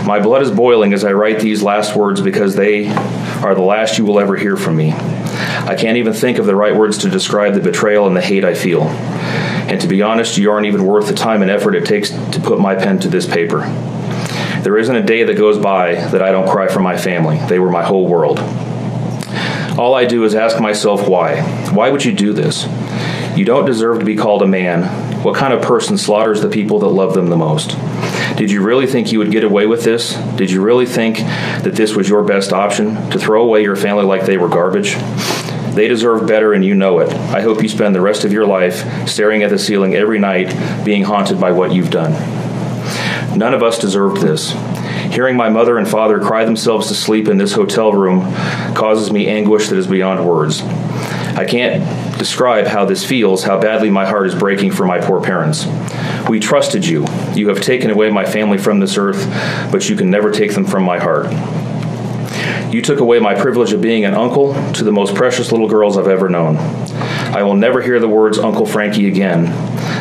My blood is boiling as I write these last words because they are the last you will ever hear from me. I can't even think of the right words to describe the betrayal and the hate I feel. And to be honest, you aren't even worth the time and effort it takes to put my pen to this paper. There isn't a day that goes by that I don't cry for my family. They were my whole world. All I do is ask myself why. Why would you do this? You don't deserve to be called a man. What kind of person slaughters the people that love them the most? Did you really think you would get away with this? Did you really think that this was your best option, to throw away your family like they were garbage? They deserve better, and you know it. I hope you spend the rest of your life staring at the ceiling every night, being haunted by what you've done. None of us deserved this. Hearing my mother and father cry themselves to sleep in this hotel room causes me anguish that is beyond words. I can't describe how this feels, how badly my heart is breaking for my poor parents. We trusted you. You have taken away my family from this earth, but you can never take them from my heart. You took away my privilege of being an uncle to the most precious little girls I've ever known. I will never hear the words Uncle Frankie again,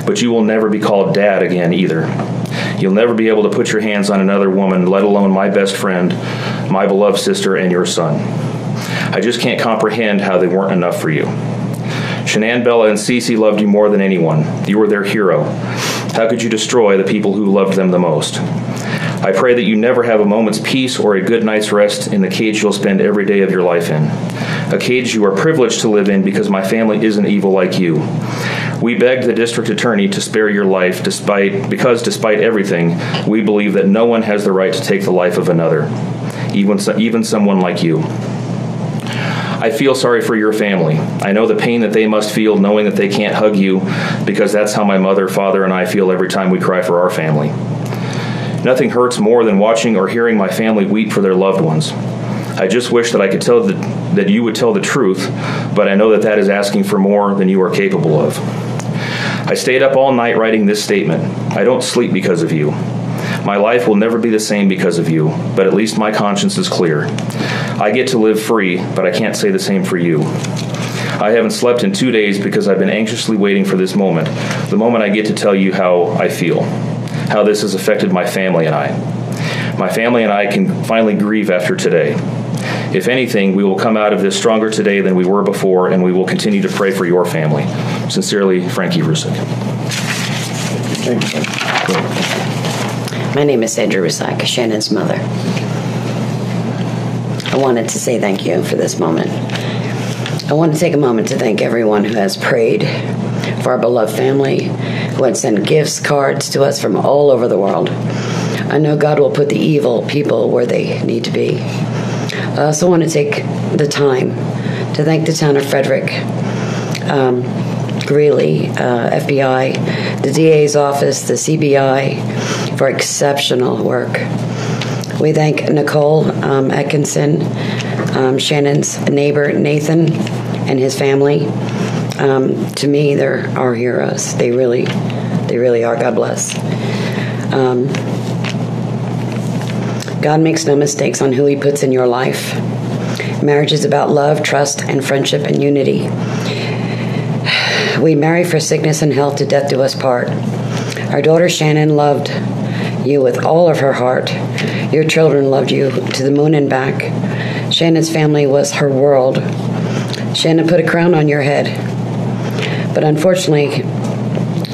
but you will never be called Dad again either. You'll never be able to put your hands on another woman, let alone my best friend, my beloved sister, and your son. I just can't comprehend how they weren't enough for you. Shanann, Bella, and Cece loved you more than anyone. You were their hero. How could you destroy the people who loved them the most? I pray that you never have a moment's peace or a good night's rest in the cage you'll spend every day of your life in. A cage you are privileged to live in because my family isn't evil like you. We begged the district attorney to spare your life because despite everything, we believe that no one has the right to take the life of another, even someone like you. I feel sorry for your family. I know the pain that they must feel knowing that they can't hug you, because that's how my mother, father, and I feel every time we cry for our family. Nothing hurts more than watching or hearing my family weep for their loved ones. I just wish that I could tell that you would tell the truth, but I know that that is asking for more than you are capable of. I stayed up all night writing this statement. I don't sleep because of you. My life will never be the same because of you, but at least my conscience is clear. I get to live free, but I can't say the same for you. I haven't slept in 2 days because I've been anxiously waiting for this moment, the moment I get to tell you how I feel, how this has affected my family and I. My family and I can finally grieve after today. If anything, we will come out of this stronger today than we were before, and we will continue to pray for your family. Sincerely, Frankie Rusick. My name is Sandra Rusak, Shannon's mother. I wanted to say thank you for this moment. I want to take a moment to thank everyone who has prayed for our beloved family, who had sent gifts, cards to us from all over the world. I know God will put the evil people where they need to be. I also want to take the time to thank the town of Frederick, Greeley, FBI, the DA's office, the CBI for exceptional work. We thank Nicole Atkinson, Shannon's neighbor Nathan, and his family. To me, they're our heroes. They really are. God bless. God makes no mistakes on who he puts in your life. Marriage is about love, trust, and friendship and unity. We marry for sickness and health, to death do us part. Our daughter Shannon loved you with all of her heart. Your children loved you to the moon and back. Shannon's family was her world. Shannon put a crown on your head. But unfortunately,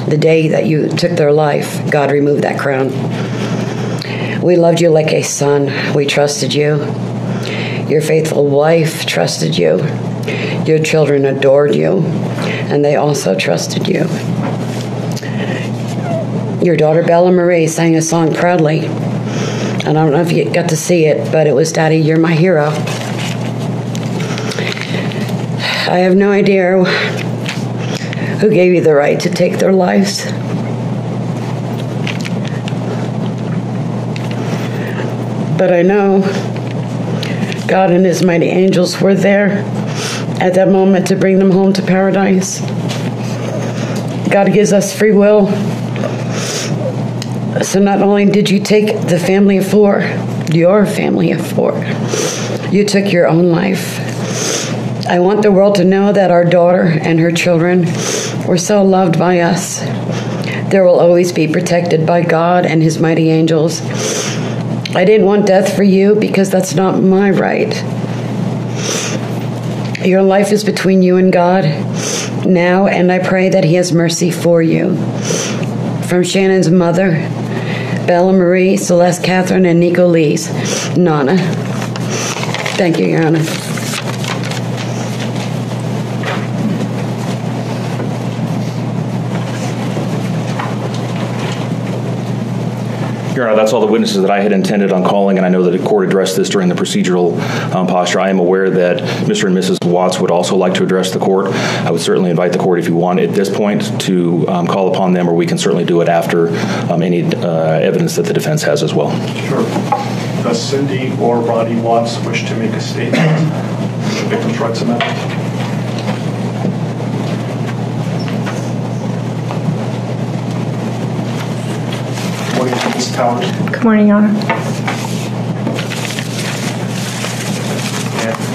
the day that you took their life, God removed that crown. We loved you like a son. We trusted you. Your faithful wife trusted you. Your children adored you, and they also trusted you. Your daughter Bella Marie sang a song proudly. I don't know if you got to see it, but it was Daddy, You're My Hero. I have no idea who gave you the right to take their lives. But I know God and his mighty angels were there at that moment to bring them home to paradise. God gives us free will. So not only did you take the family of four, your family of four, you took your own life. I want the world to know that our daughter and her children were so loved by us. There will always be protected by God and his mighty angels. I didn't want death for you because that's not my right. Your life is between you and God now, and I pray that he has mercy for you. From Shannon's mother, Bella Marie, Celeste Catherine, and Nico Lee's Nana. Thank you, Your Honor. Your Honor, that's all the witnesses that I had intended on calling, and I know that the court addressed this during the procedural posture. I am aware that Mr. and Mrs. Watts would also like to address the court. I would certainly invite the court, if you want, at this point, to call upon them, or we can certainly do it after any evidence that the defense has as well. Sure. Does Cindy or Roddy Watts wish to make a statement on the Victims' Rights Amendment? Ms. Towers. Good morning, Your Honor. And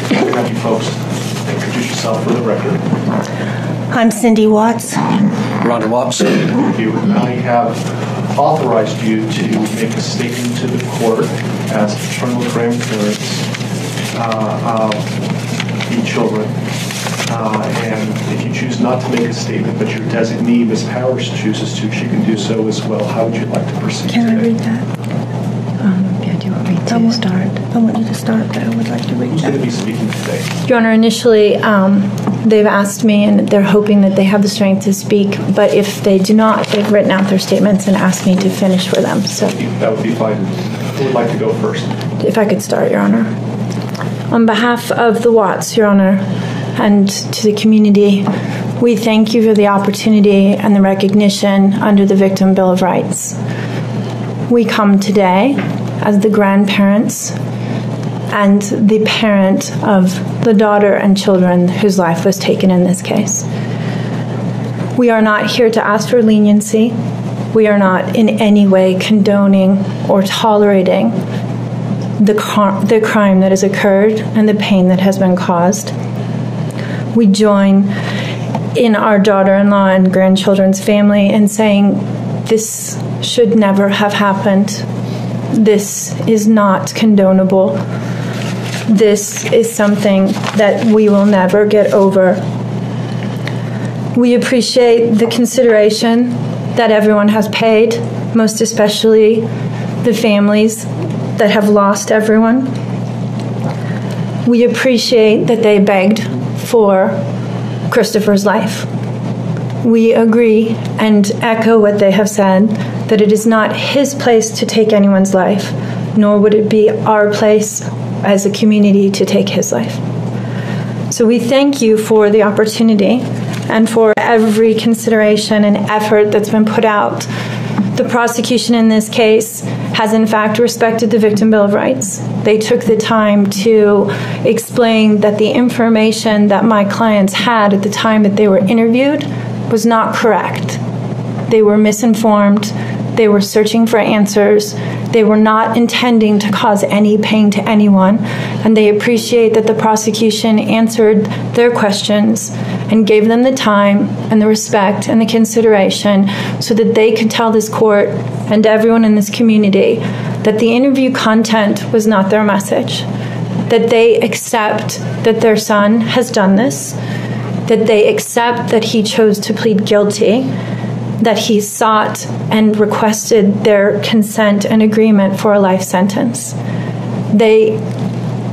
can have you folks introduce yourself for the record. I'm Cindy Watts. Rhonda Watts. I have authorized you to make a statement to the court as paternal grandparents of the children. And if you choose not to make a statement, but your designee, Ms. Powers, chooses to, she can do so as well. How would you like to proceed Can today? I read that? Yeah, do you want me to start? I want you to start, but I would like to read Who's that. going to be speaking today? Your Honor, initially, they've asked me, and they're hoping that they have the strength to speak, but if they do not, they've written out their statements and asked me to finish for them. So That would be fine. Who would like to go first? if I could start, Your Honor. On behalf of the Watts, Your Honor, and to the community, we thank you for the opportunity and the recognition under the Victim Bill of Rights. We come today as the grandparents and the parent of the daughter and children whose life was taken in this case. We are not here to ask for leniency. we are not in any way condoning or tolerating the crime that has occurred and the pain that has been caused. We join in our daughter-in-law and grandchildren's family in saying this should never have happened. This is not condonable. This is something that we will never get over. We appreciate the consideration that everyone has paid, most especially the families that have lost everyone. We appreciate that they begged for Christopher's life. We agree and echo what they have said, that it is not his place to take anyone's life, nor would it be our place as a community to take his life. So we thank you for the opportunity and for every consideration and effort that's been put out. The prosecution in this case has in fact respected the Victim Bill of Rights. They took the time to explain that the information that my clients had at the time that they were interviewed was not correct. They were misinformed. They were searching for answers. They were not intending to cause any pain to anyone, and they appreciate that the prosecution answered their questions and gave them the time and the respect and the consideration so that they could tell this court and everyone in this community that the interview content was not their message, that they accept that their son has done this, that they accept that he chose to plead guilty, that he sought and requested their consent and agreement for a life sentence. They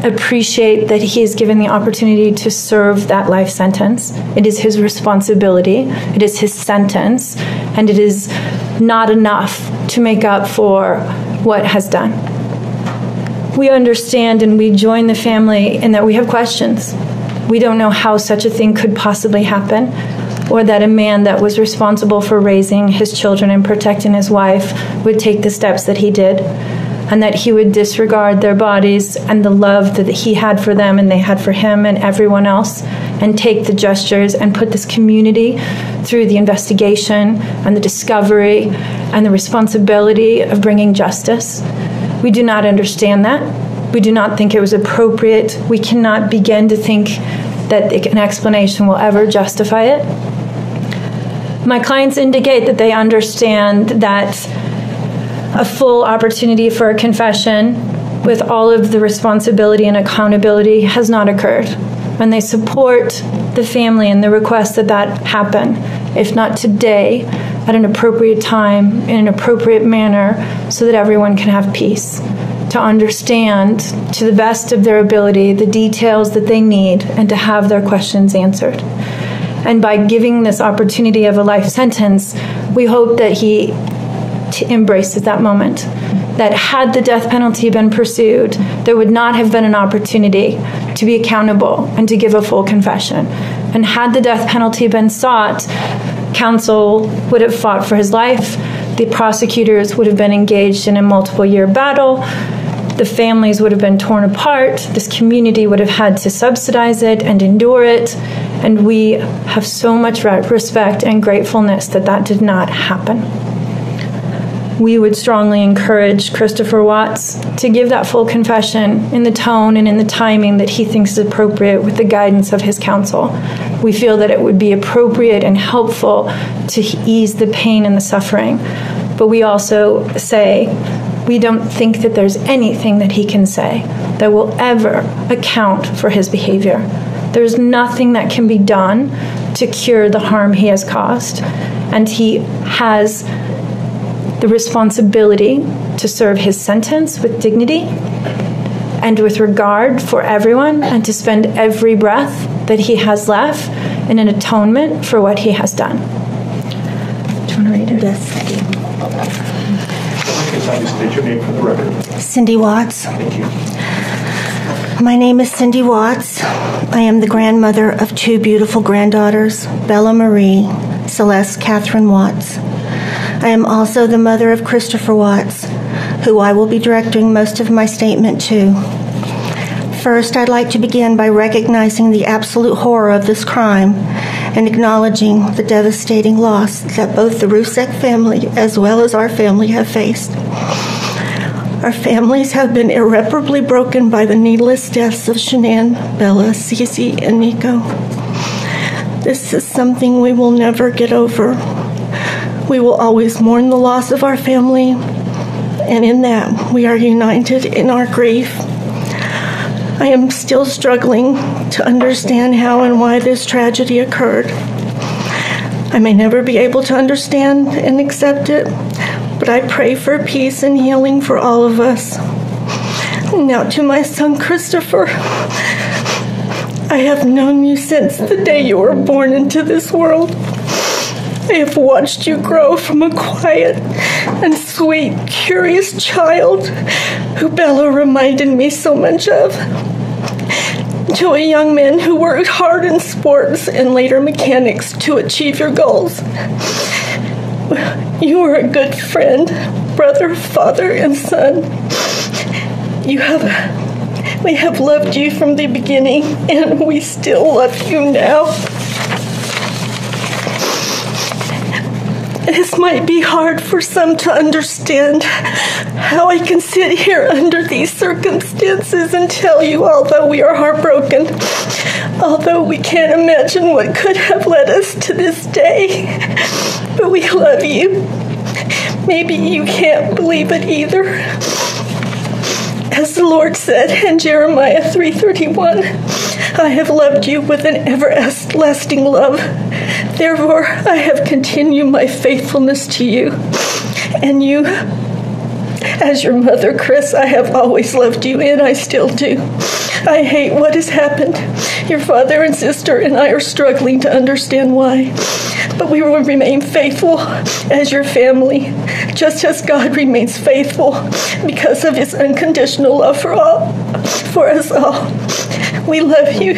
appreciate that he is given the opportunity to serve that life sentence. It is his responsibility, it is his sentence, and it is not enough to make up for what has done. We understand and we join the family in that we have questions. We don't know how such a thing could possibly happen, or that a man that was responsible for raising his children and protecting his wife would take the steps that he did, and that he would disregard their bodies and the love that he had for them and they had for him and everyone else, and take the gestures and put this community through the investigation and the discovery and the responsibility of bringing justice. We do not understand that. We do not think it was appropriate. We cannot begin to think that an explanation will ever justify it. My clients indicate that they understand that a full opportunity for a confession with all of the responsibility and accountability has not occurred. And they support the family and the request that that happen, if not today, at an appropriate time, in an appropriate manner, so that everyone can have peace, to understand to the best of their ability the details that they need and to have their questions answered. And by giving this opportunity of a life sentence, we hope that he embraces that moment, that had the death penalty been pursued, there would not have been an opportunity to be accountable and to give a full confession. And had the death penalty been sought, counsel would have fought for his life, the prosecutors would have been engaged in a multiple-year battle, the families would have been torn apart, this community would have had to subsidize it and endure it, and we have so much respect and gratefulness that that did not happen. We would strongly encourage Christopher Watts to give that full confession in the tone and in the timing that he thinks is appropriate with the guidance of his counsel. We feel that it would be appropriate and helpful to ease the pain and the suffering. But we also say we don't think that there's anything that he can say that will ever account for his behavior. There's nothing that can be done to cure the harm he has caused. And he has the responsibility to serve his sentence with dignity and with regard for everyone, and to spend every breath that he has left in an atonement for what he has done. Do you want to read it? Yes. State your name for the record. Cindy Watts. Thank you. My name is Cindy Watts. I am the grandmother of two beautiful granddaughters, Bella Marie, Celeste Catherine Watts. I am also the mother of Christopher Watts, who I will be directing most of my statement to. First, I'd like to begin by recognizing the absolute horror of this crime and acknowledging the devastating loss that both the Rusek family as well as our family have faced. Our families have been irreparably broken by the needless deaths of Shanann, Bella, Cece, and Nico. This is something we will never get over. We will always mourn the loss of our family, and in that, we are united in our grief. I am still struggling to understand how and why this tragedy occurred. I may never be able to understand and accept it, but I pray for peace and healing for all of us. Now to my son, Christopher. I have known you since the day you were born into this world. I have watched you grow from a quiet and sweet, curious child who Bella reminded me so much of, to a young man who worked hard in sports and later mechanics to achieve your goals. You are a good friend, brother, father, and son. We have loved you from the beginning, and we still love you now. This might be hard for some to understand, how I can sit here under these circumstances and tell you, although we are heartbroken, although we can't imagine what could have led us to this day, but we love you. Maybe you can't believe it either. As the Lord said in Jeremiah 3:31, I have loved you with an everlasting love. Therefore, I have continued my faithfulness to you. And you, as your mother, Chris, I have always loved you, and I still do. I hate what has happened. Your father and sister and I are struggling to understand why. But we will remain faithful as your family, just as God remains faithful because of his unconditional love for us all. We love you.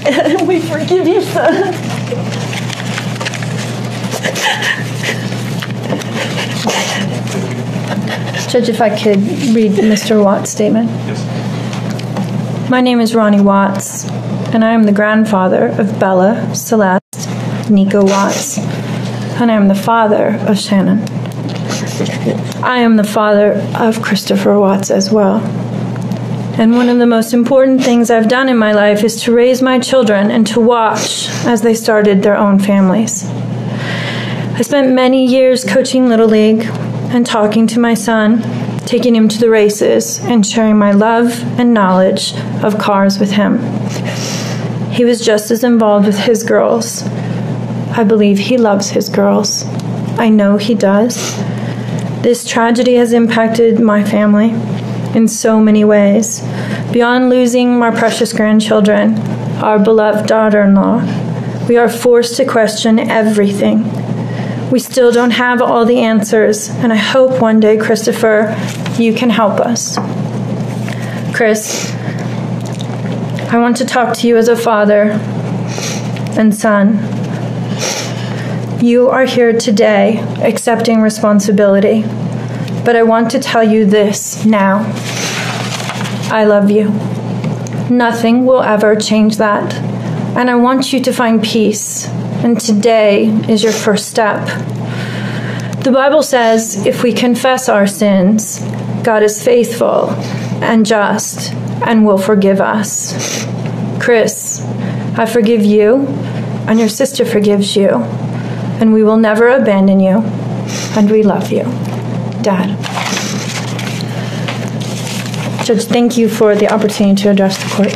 And we forgive you, son. Judge, if I could read Mr. Watts' statement. Yes. My name is Ronnie Watts, and I am the grandfather of Bella, Celeste, Nico Watts, and I am the father of Shannon. I am the father of Christopher Watts as well. And one of the most important things I've done in my life is to raise my children and to watch as they started their own families. I spent many years coaching Little League and talking to my son, taking him to the races, and sharing my love and knowledge of cars with him. He was just as involved with his girls. I believe he loves his girls. I know he does. This tragedy has impacted my family in so many ways. Beyond losing my precious grandchildren, our beloved daughter-in-law, we are forced to question everything. We still don't have all the answers, and I hope one day, Christopher, you can help us. Chris, I want to talk to you as a father and son. You are here today accepting responsibility, but I want to tell you this now. I love you. Nothing will ever change that, and I want you to find peace, and today is your first step. The Bible says if we confess our sins, God is faithful and just and will forgive us. Chris, I forgive you, and your sister forgives you, and we will never abandon you, and we love you. Dad. Judge, thank you for the opportunity to address the court.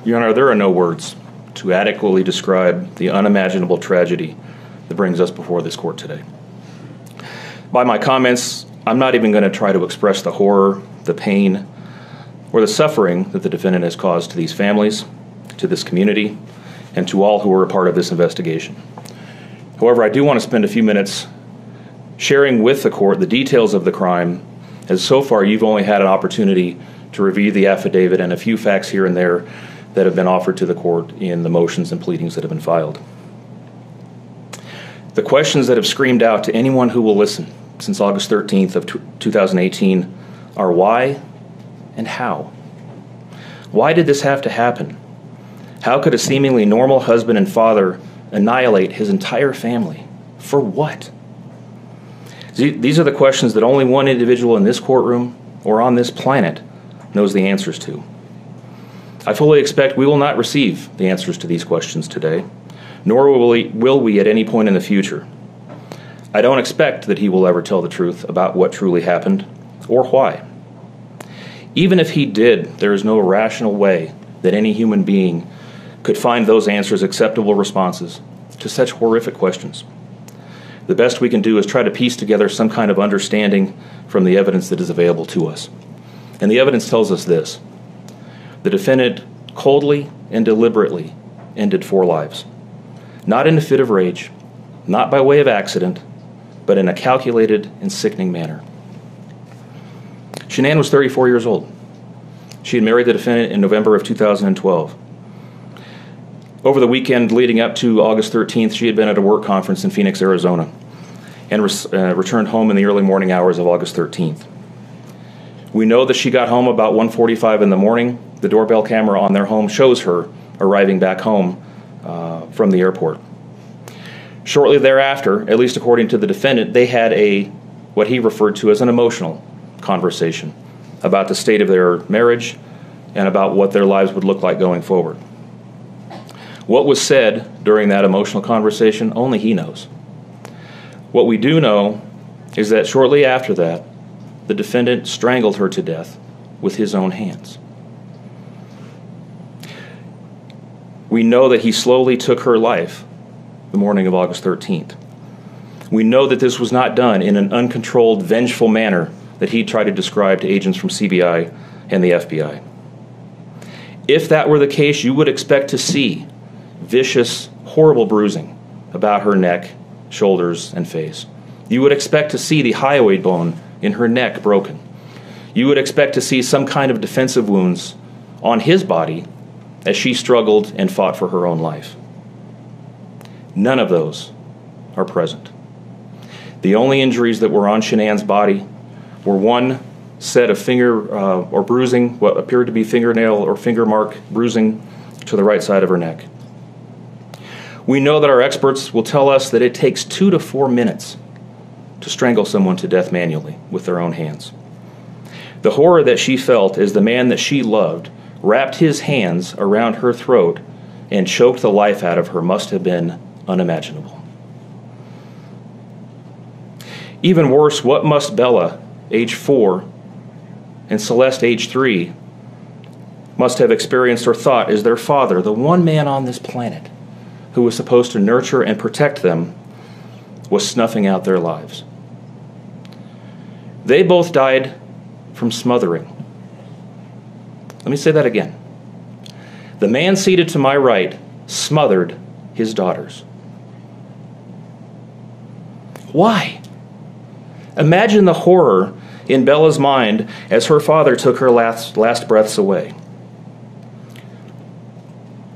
Your Honor, there are no words to adequately describe the unimaginable tragedy that brings us before this court today. By my comments, I'm not even going to try to express the horror, the pain, or the suffering that the defendant has caused to these families, to this community, and to all who were a part of this investigation. However, I do want to spend a few minutes sharing with the court the details of the crime, as so far you've only had an opportunity to review the affidavit and a few facts here and there that have been offered to the court in the motions and pleadings that have been filed. The questions that have screamed out to anyone who will listen since August 13th of 2018 are why and how? Why did this have to happen? How could a seemingly normal husband and father annihilate his entire family? For what? These are the questions that only one individual in this courtroom or on this planet knows the answers to. I fully expect we will not receive the answers to these questions today, nor will we at any point in the future. I don't expect that he will ever tell the truth about what truly happened or why. Even if he did, there is no rational way that any human being could find those answers acceptable responses to such horrific questions. The best we can do is try to piece together some kind of understanding from the evidence that is available to us. And the evidence tells us this: the defendant coldly and deliberately ended 4 lives, not in a fit of rage, not by way of accident, but in a calculated and sickening manner. Shanann was 34 years old. She had married the defendant in November of 2012. Over the weekend leading up to August 13th, she had been at a work conference in Phoenix, Arizona, and returned home in the early morning hours of August 13th. We know that she got home about 1:45 in the morning. The doorbell camera on their home shows her arriving back home from the airport. Shortly thereafter, at least according to the defendant, they had what he referred to as an emotional conversation about the state of their marriage and about what their lives would look like going forward. What was said during that emotional conversation, only he knows. What we do know is that shortly after that, the defendant strangled her to death with his own hands. We know that he slowly took her life the morning of August 13th. We know that this was not done in an uncontrolled, vengeful manner that he tried to describe to agents from CBI and the FBI. If that were the case, you would expect to see vicious, horrible bruising about her neck, shoulders, and face. You would expect to see the hyoid bone in her neck broken. You would expect to see some kind of defensive wounds on his body as she struggled and fought for her own life. None of those are present. The only injuries that were on Shanann's body were one set of finger or bruising, what appeared to be fingernail or finger mark bruising to the right side of her neck. We know that our experts will tell us that it takes 2 to 4 minutes to strangle someone to death manually with their own hands. The horror that she felt as the man that she loved wrapped his hands around her throat and choked the life out of her must have been unimaginable. Even worse, what must Bella, age 4, and Celeste, age 3, must have experienced or thought as their father, the one man on this planet who was supposed to nurture and protect them, was snuffing out their lives. They both died from smothering. Let me say that again. The man seated to my right smothered his daughters. Why? Imagine the horror in Bella's mind as her father took her last breaths away.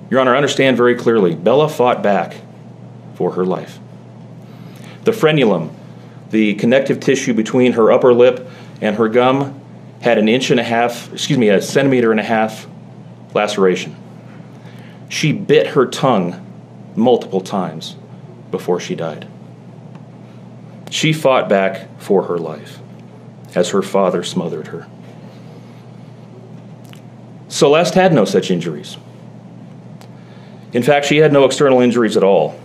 Your Honor, understand very clearly, Bella fought back for her life. The frenulum, the connective tissue between her upper lip and her gum, had a centimeter and a half laceration. She bit her tongue multiple times before she died. She fought back for her life as her father smothered her. Celeste had no such injuries. In fact, she had no external injuries at all.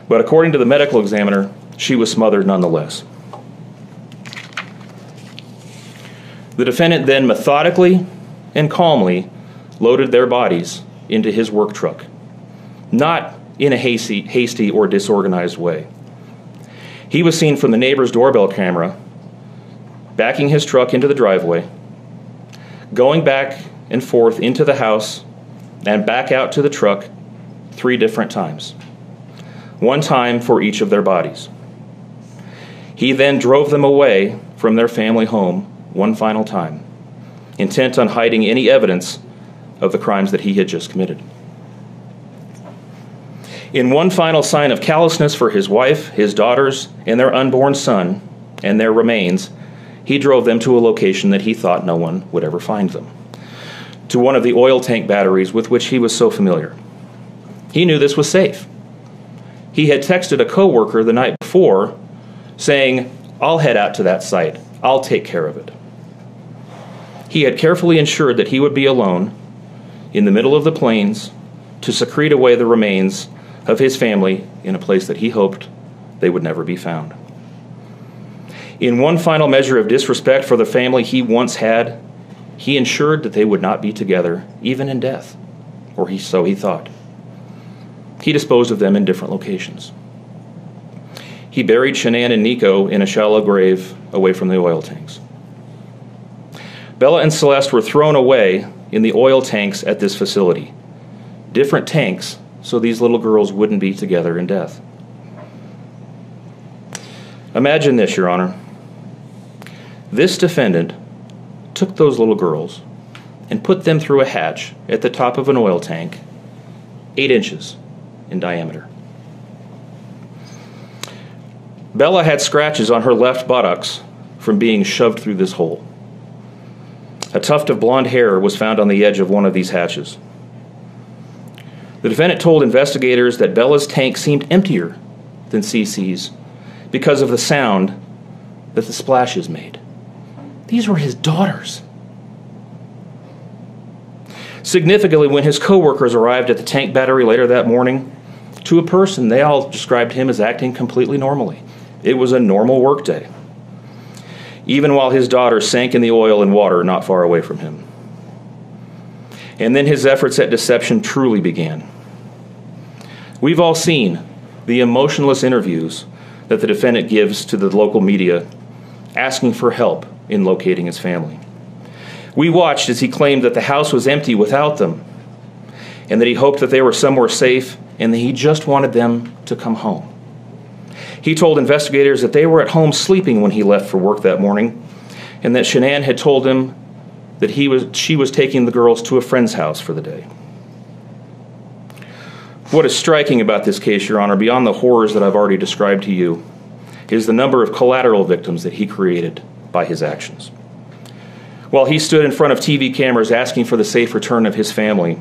But according to the medical examiner, she was smothered nonetheless. The defendant then methodically and calmly loaded their bodies into his work truck, not in a hasty or disorganized way. He was seen from the neighbor's doorbell camera backing his truck into the driveway, going back and forth into the house and back out to the truck 3 different times, 1 time for each of their bodies. He then drove them away from their family home 1 final time, intent on hiding any evidence of the crimes that he had just committed. In one final sign of callousness for his wife, his daughters, and their unborn son, and their remains, he drove them to a location that he thought no one would ever find them, to one of the oil tank batteries with which he was so familiar. He knew this was safe. He had texted a coworker the night before saying, "I'll head out to that site. I'll take care of it." He had carefully ensured that he would be alone in the middle of the plains to secrete away the remains of his family in a place that he hoped they would never be found. In one final measure of disrespect for the family he once had, he ensured that they would not be together, even in death, or so he thought. He disposed of them in different locations. He buried Shanann and Nico in a shallow grave away from the oil tanks. Bella and Celeste were thrown away in the oil tanks at this facility. Different tanks, so these little girls wouldn't be together in death. Imagine this, Your Honor. This defendant took those little girls and put them through a hatch at the top of an oil tank, 8 inches in diameter. Bella had scratches on her left buttocks from being shoved through this hole. A tuft of blonde hair was found on the edge of one of these hatches. The defendant told investigators that Bella's tank seemed emptier than CC's because of the sound that the splashes made. These were his daughters. Significantly, when his coworkers arrived at the tank battery later that morning, to a person, they all described him as acting completely normally. It was a normal workday, even while his daughters sank in the oil and water not far away from him. And then his efforts at deception truly began. We've all seen the emotionless interviews that the defendant gives to the local media, asking for help in locating his family. We watched as he claimed that the house was empty without them, and that he hoped that they were somewhere safe, and that he just wanted them to come home. He told investigators that they were at home sleeping when he left for work that morning, and that Shanann had told him that she was taking the girls to a friend's house for the day. What is striking about this case, Your Honor, beyond the horrors that I've already described to you, is the number of collateral victims that he created by his actions. While he stood in front of TV cameras asking for the safe return of his family,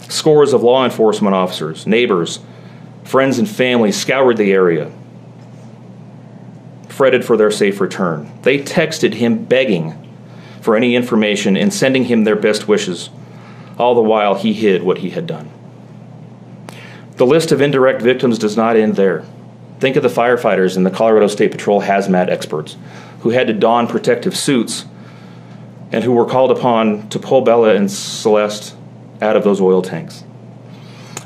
scores of law enforcement officers, neighbors, friends, and family scoured the area, fretted for their safe return. They texted him begging for any information and sending him their best wishes, all the while he hid what he had done. The list of indirect victims does not end there. Think of the firefighters and the Colorado State Patrol hazmat experts who had to don protective suits and who were called upon to pull Bella and Celeste out of those oil tanks.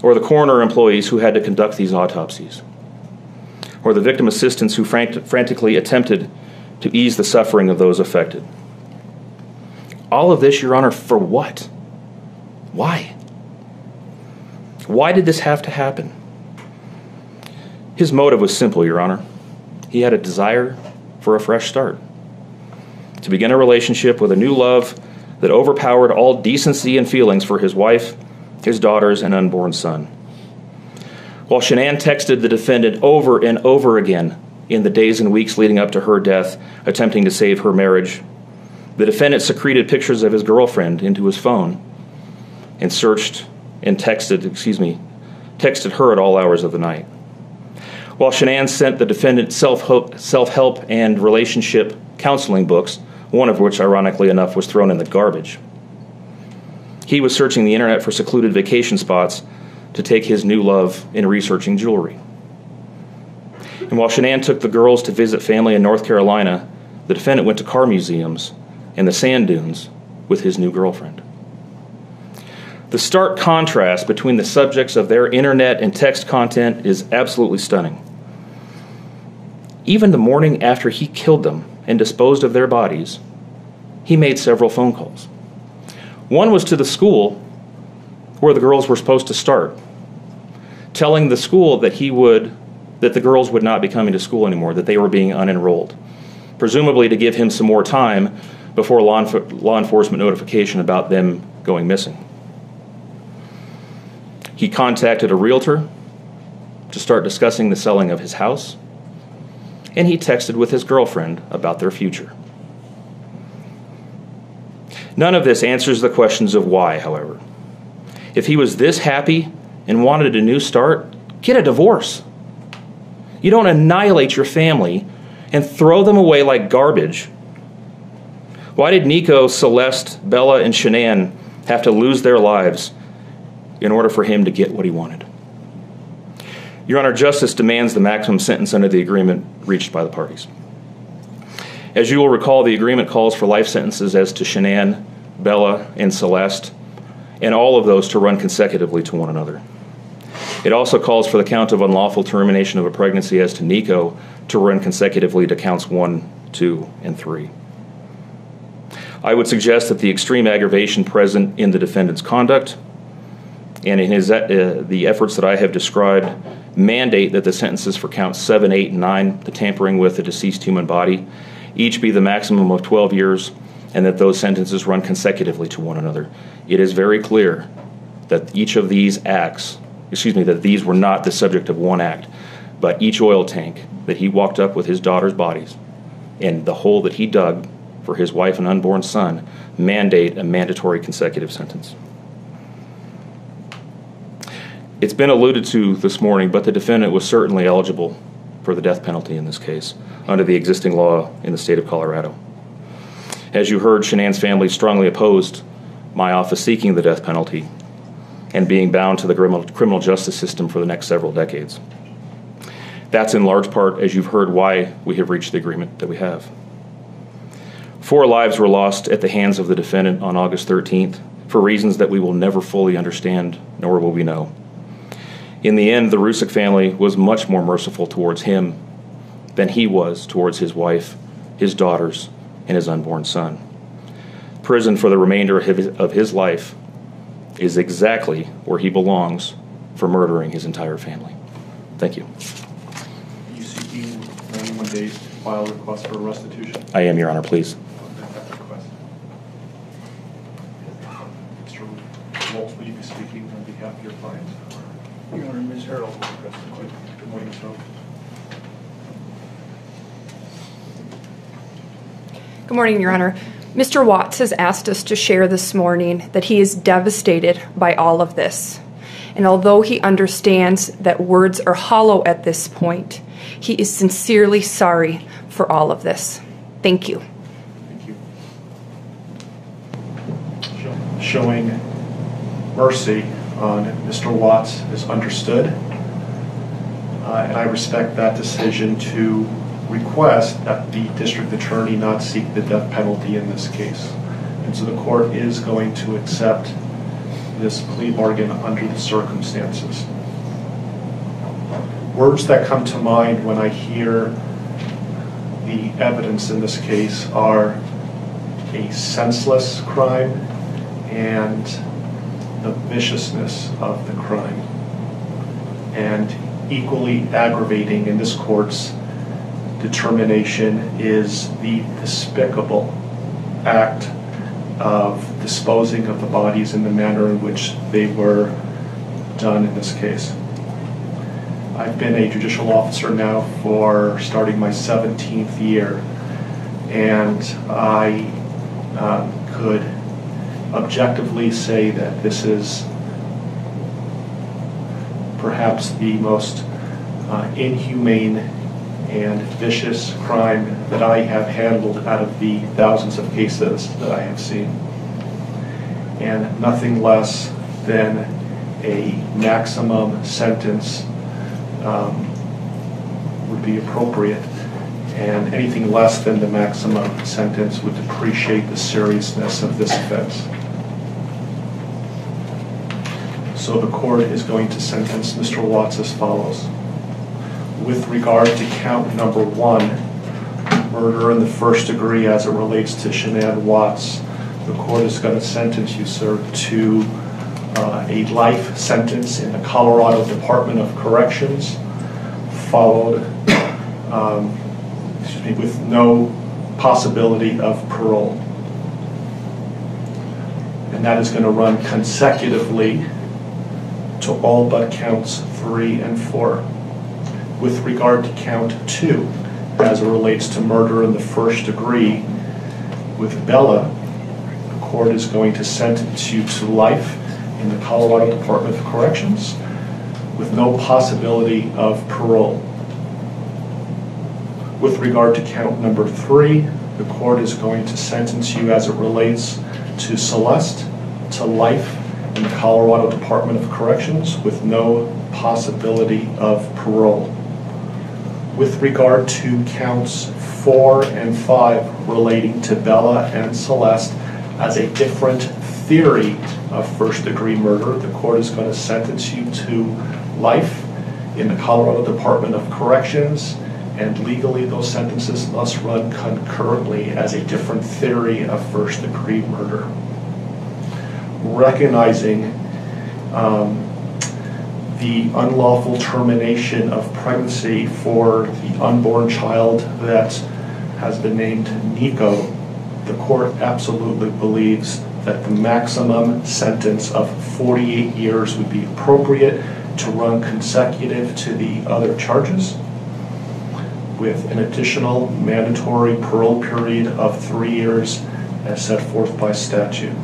Or the coroner employees who had to conduct these autopsies. Or the victim assistants who frantically attempted to ease the suffering of those affected. All of this, Your Honor, for what? Why? Why did this have to happen? His motive was simple, Your Honor. He had a desire for a fresh start, to begin a relationship with a new love that overpowered all decency and feelings for his wife, his daughters, and unborn son. While Shanann texted the defendant over and over again in the days and weeks leading up to her death, attempting to save her marriage, the defendant secreted pictures of his girlfriend into his phone and texted her at all hours of the night. While Shanann sent the defendant self-help and relationship counseling books, one of which, ironically enough, was thrown in the garbage, he was searching the internet for secluded vacation spots to take his new love in researching jewelry. And while Shanann took the girls to visit family in North Carolina, the defendant went to car museums and the sand dunes with his new girlfriend. The stark contrast between the subjects of their internet and text content is absolutely stunning. Even the morning after he killed them and disposed of their bodies, he made several phone calls. One was to the school where the girls were supposed to start, telling the school that the girls would not be coming to school anymore, that they were being unenrolled, presumably to give him some more time before law enforcement notification about them going missing. He contacted a realtor to start discussing the selling of his house, and he texted with his girlfriend about their future. None of this answers the questions of why, however. If he was this happy and wanted a new start, get a divorce. You don't annihilate your family and throw them away like garbage. Why did Nico, Celeste, Bella, and Shanann have to lose their lives in order for him to get what he wanted? Your Honor, justice demands the maximum sentence under the agreement reached by the parties. As you will recall, the agreement calls for life sentences as to Shanann, Bella, and Celeste, and all of those to run consecutively to one another. It also calls for the count of unlawful termination of a pregnancy as to Nico to run consecutively to counts 1, 2, and 3. I would suggest that the extreme aggravation present in the defendant's conduct and in the efforts that I have described mandate that the sentences for counts 7, 8, and 9, the tampering with a deceased human body, each be the maximum of 12 years, and that those sentences run consecutively to one another. It is very clear that each of these acts, that these were not the subject of one act, but each oil tank that he walked up with his daughter's bodies and the hole that he dug for his wife and unborn son mandate a mandatory consecutive sentence. It's been alluded to this morning, but the defendant was certainly eligible for the death penalty in this case under the existing law in the state of Colorado. As you heard, Shanann's family strongly opposed my office seeking the death penalty and being bound to the criminal justice system for the next several decades. That's in large part, as you've heard, why we have reached the agreement that we have. 4 lives were lost at the hands of the defendant on August 13th for reasons that we will never fully understand, nor will we know. In the end, the Rusick family was much more merciful towards him than he was towards his wife, his daughters, and his unborn son. Prison for the remainder of his life is exactly where he belongs for murdering his entire family. Thank you. Are you seeking 91 days to file a request for restitution? I am, Your Honor, please. Mr. Waltz, will you be speaking on behalf of your client? Your Honor, Ms. Harrell will request the court. Good morning, Ms. Harrell. Good morning, Your Honor. Mr. Watts has asked us to share this morning that he is devastated by all of this. And although he understands that words are hollow at this point, he is sincerely sorry for all of this. Thank you. Thank you. Showing mercy on Mr. Watts is understood, and I respect that decision to request that the district attorney not seek the death penalty in this case. And so the court is going to accept this plea bargain under the circumstances. Words that come to mind when I hear the evidence in this case are a senseless crime and the viciousness of the crime. And equally aggravating in this court's determination is the despicable act of disposing of the bodies in the manner in which they were done in this case. I've been a judicial officer now for starting my 17th year, and I could objectively say that this is perhaps the most inhumane and vicious crime that I have handled out of the thousands of cases that I have seen. And nothing less than a maximum sentence would be appropriate, and anything less than the maximum sentence would depreciate the seriousness of this offense. So the court is going to sentence Mr. Watts as follows. With regard to count number 1, murder in the first degree as it relates to Shanann Watts, the court is going to sentence you, sir, to a life sentence in the Colorado Department of Corrections, followed with no possibility of parole. And that is going to run consecutively to all but counts 3 and 4. With regard to count 2, as it relates to murder in the first degree, with Bella, the court is going to sentence you to life in the Colorado Department of Corrections with no possibility of parole. With regard to count number 3, the court is going to sentence you as it relates to Celeste to life in the Colorado Department of Corrections with no possibility of parole. With regard to counts 4 and 5 relating to Bella and Celeste as a different theory of first-degree murder, the court is going to sentence you to life in the Colorado Department of Corrections, and legally those sentences must run concurrently as a different theory of first-degree murder. Recognizing the unlawful termination of pregnancy for the unborn child that has been named Nico, the court absolutely believes that the maximum sentence of 48 years would be appropriate to run consecutive to the other charges, with an additional mandatory parole period of 3 years as set forth by statute.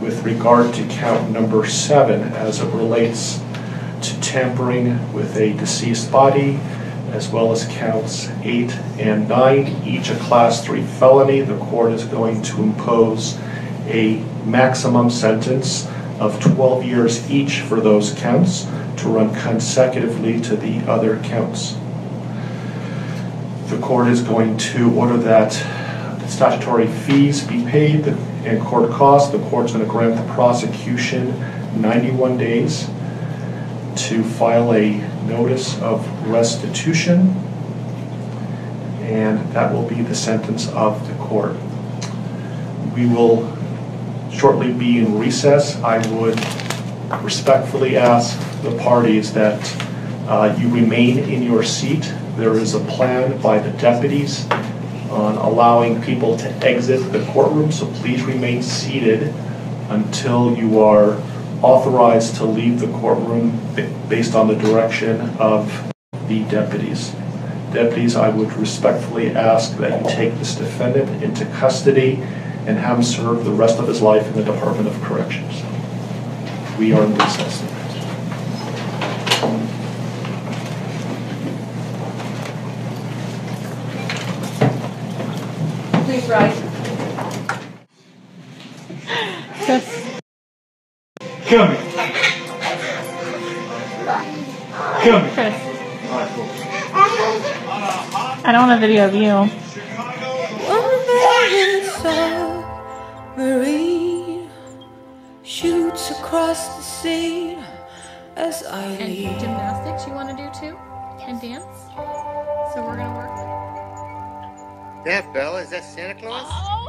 With regard to count number 7, as it relates to tampering with a deceased body, as well as counts 8 and 9, each a class 3 felony, the court is going to impose a maximum sentence of 12 years each for those counts to run consecutively to the other counts. The court is going to order that statutory fees be paid and court costs. The court's going to grant the prosecution 91 days to file a notice of restitution, and that will be the sentence of the court. We will shortly be in recess. I would respectfully ask the parties that you remain in your seat. There is a plan by the deputies on allowing people to exit the courtroom, so please remain seated until you are authorized to leave the courtroom based on the direction of the deputies. Deputies, I would respectfully ask that you take this defendant into custody and have him serve the rest of his life in the Department of Corrections. We are in recess. Please rise. Chris. Come here. Come here. Chris. I don't want a video of you. Marie shoots across the scene as I leave. And gymnastics you want to do too? And dance? So we're going to work. That Bella, is that Santa Claus? Oh!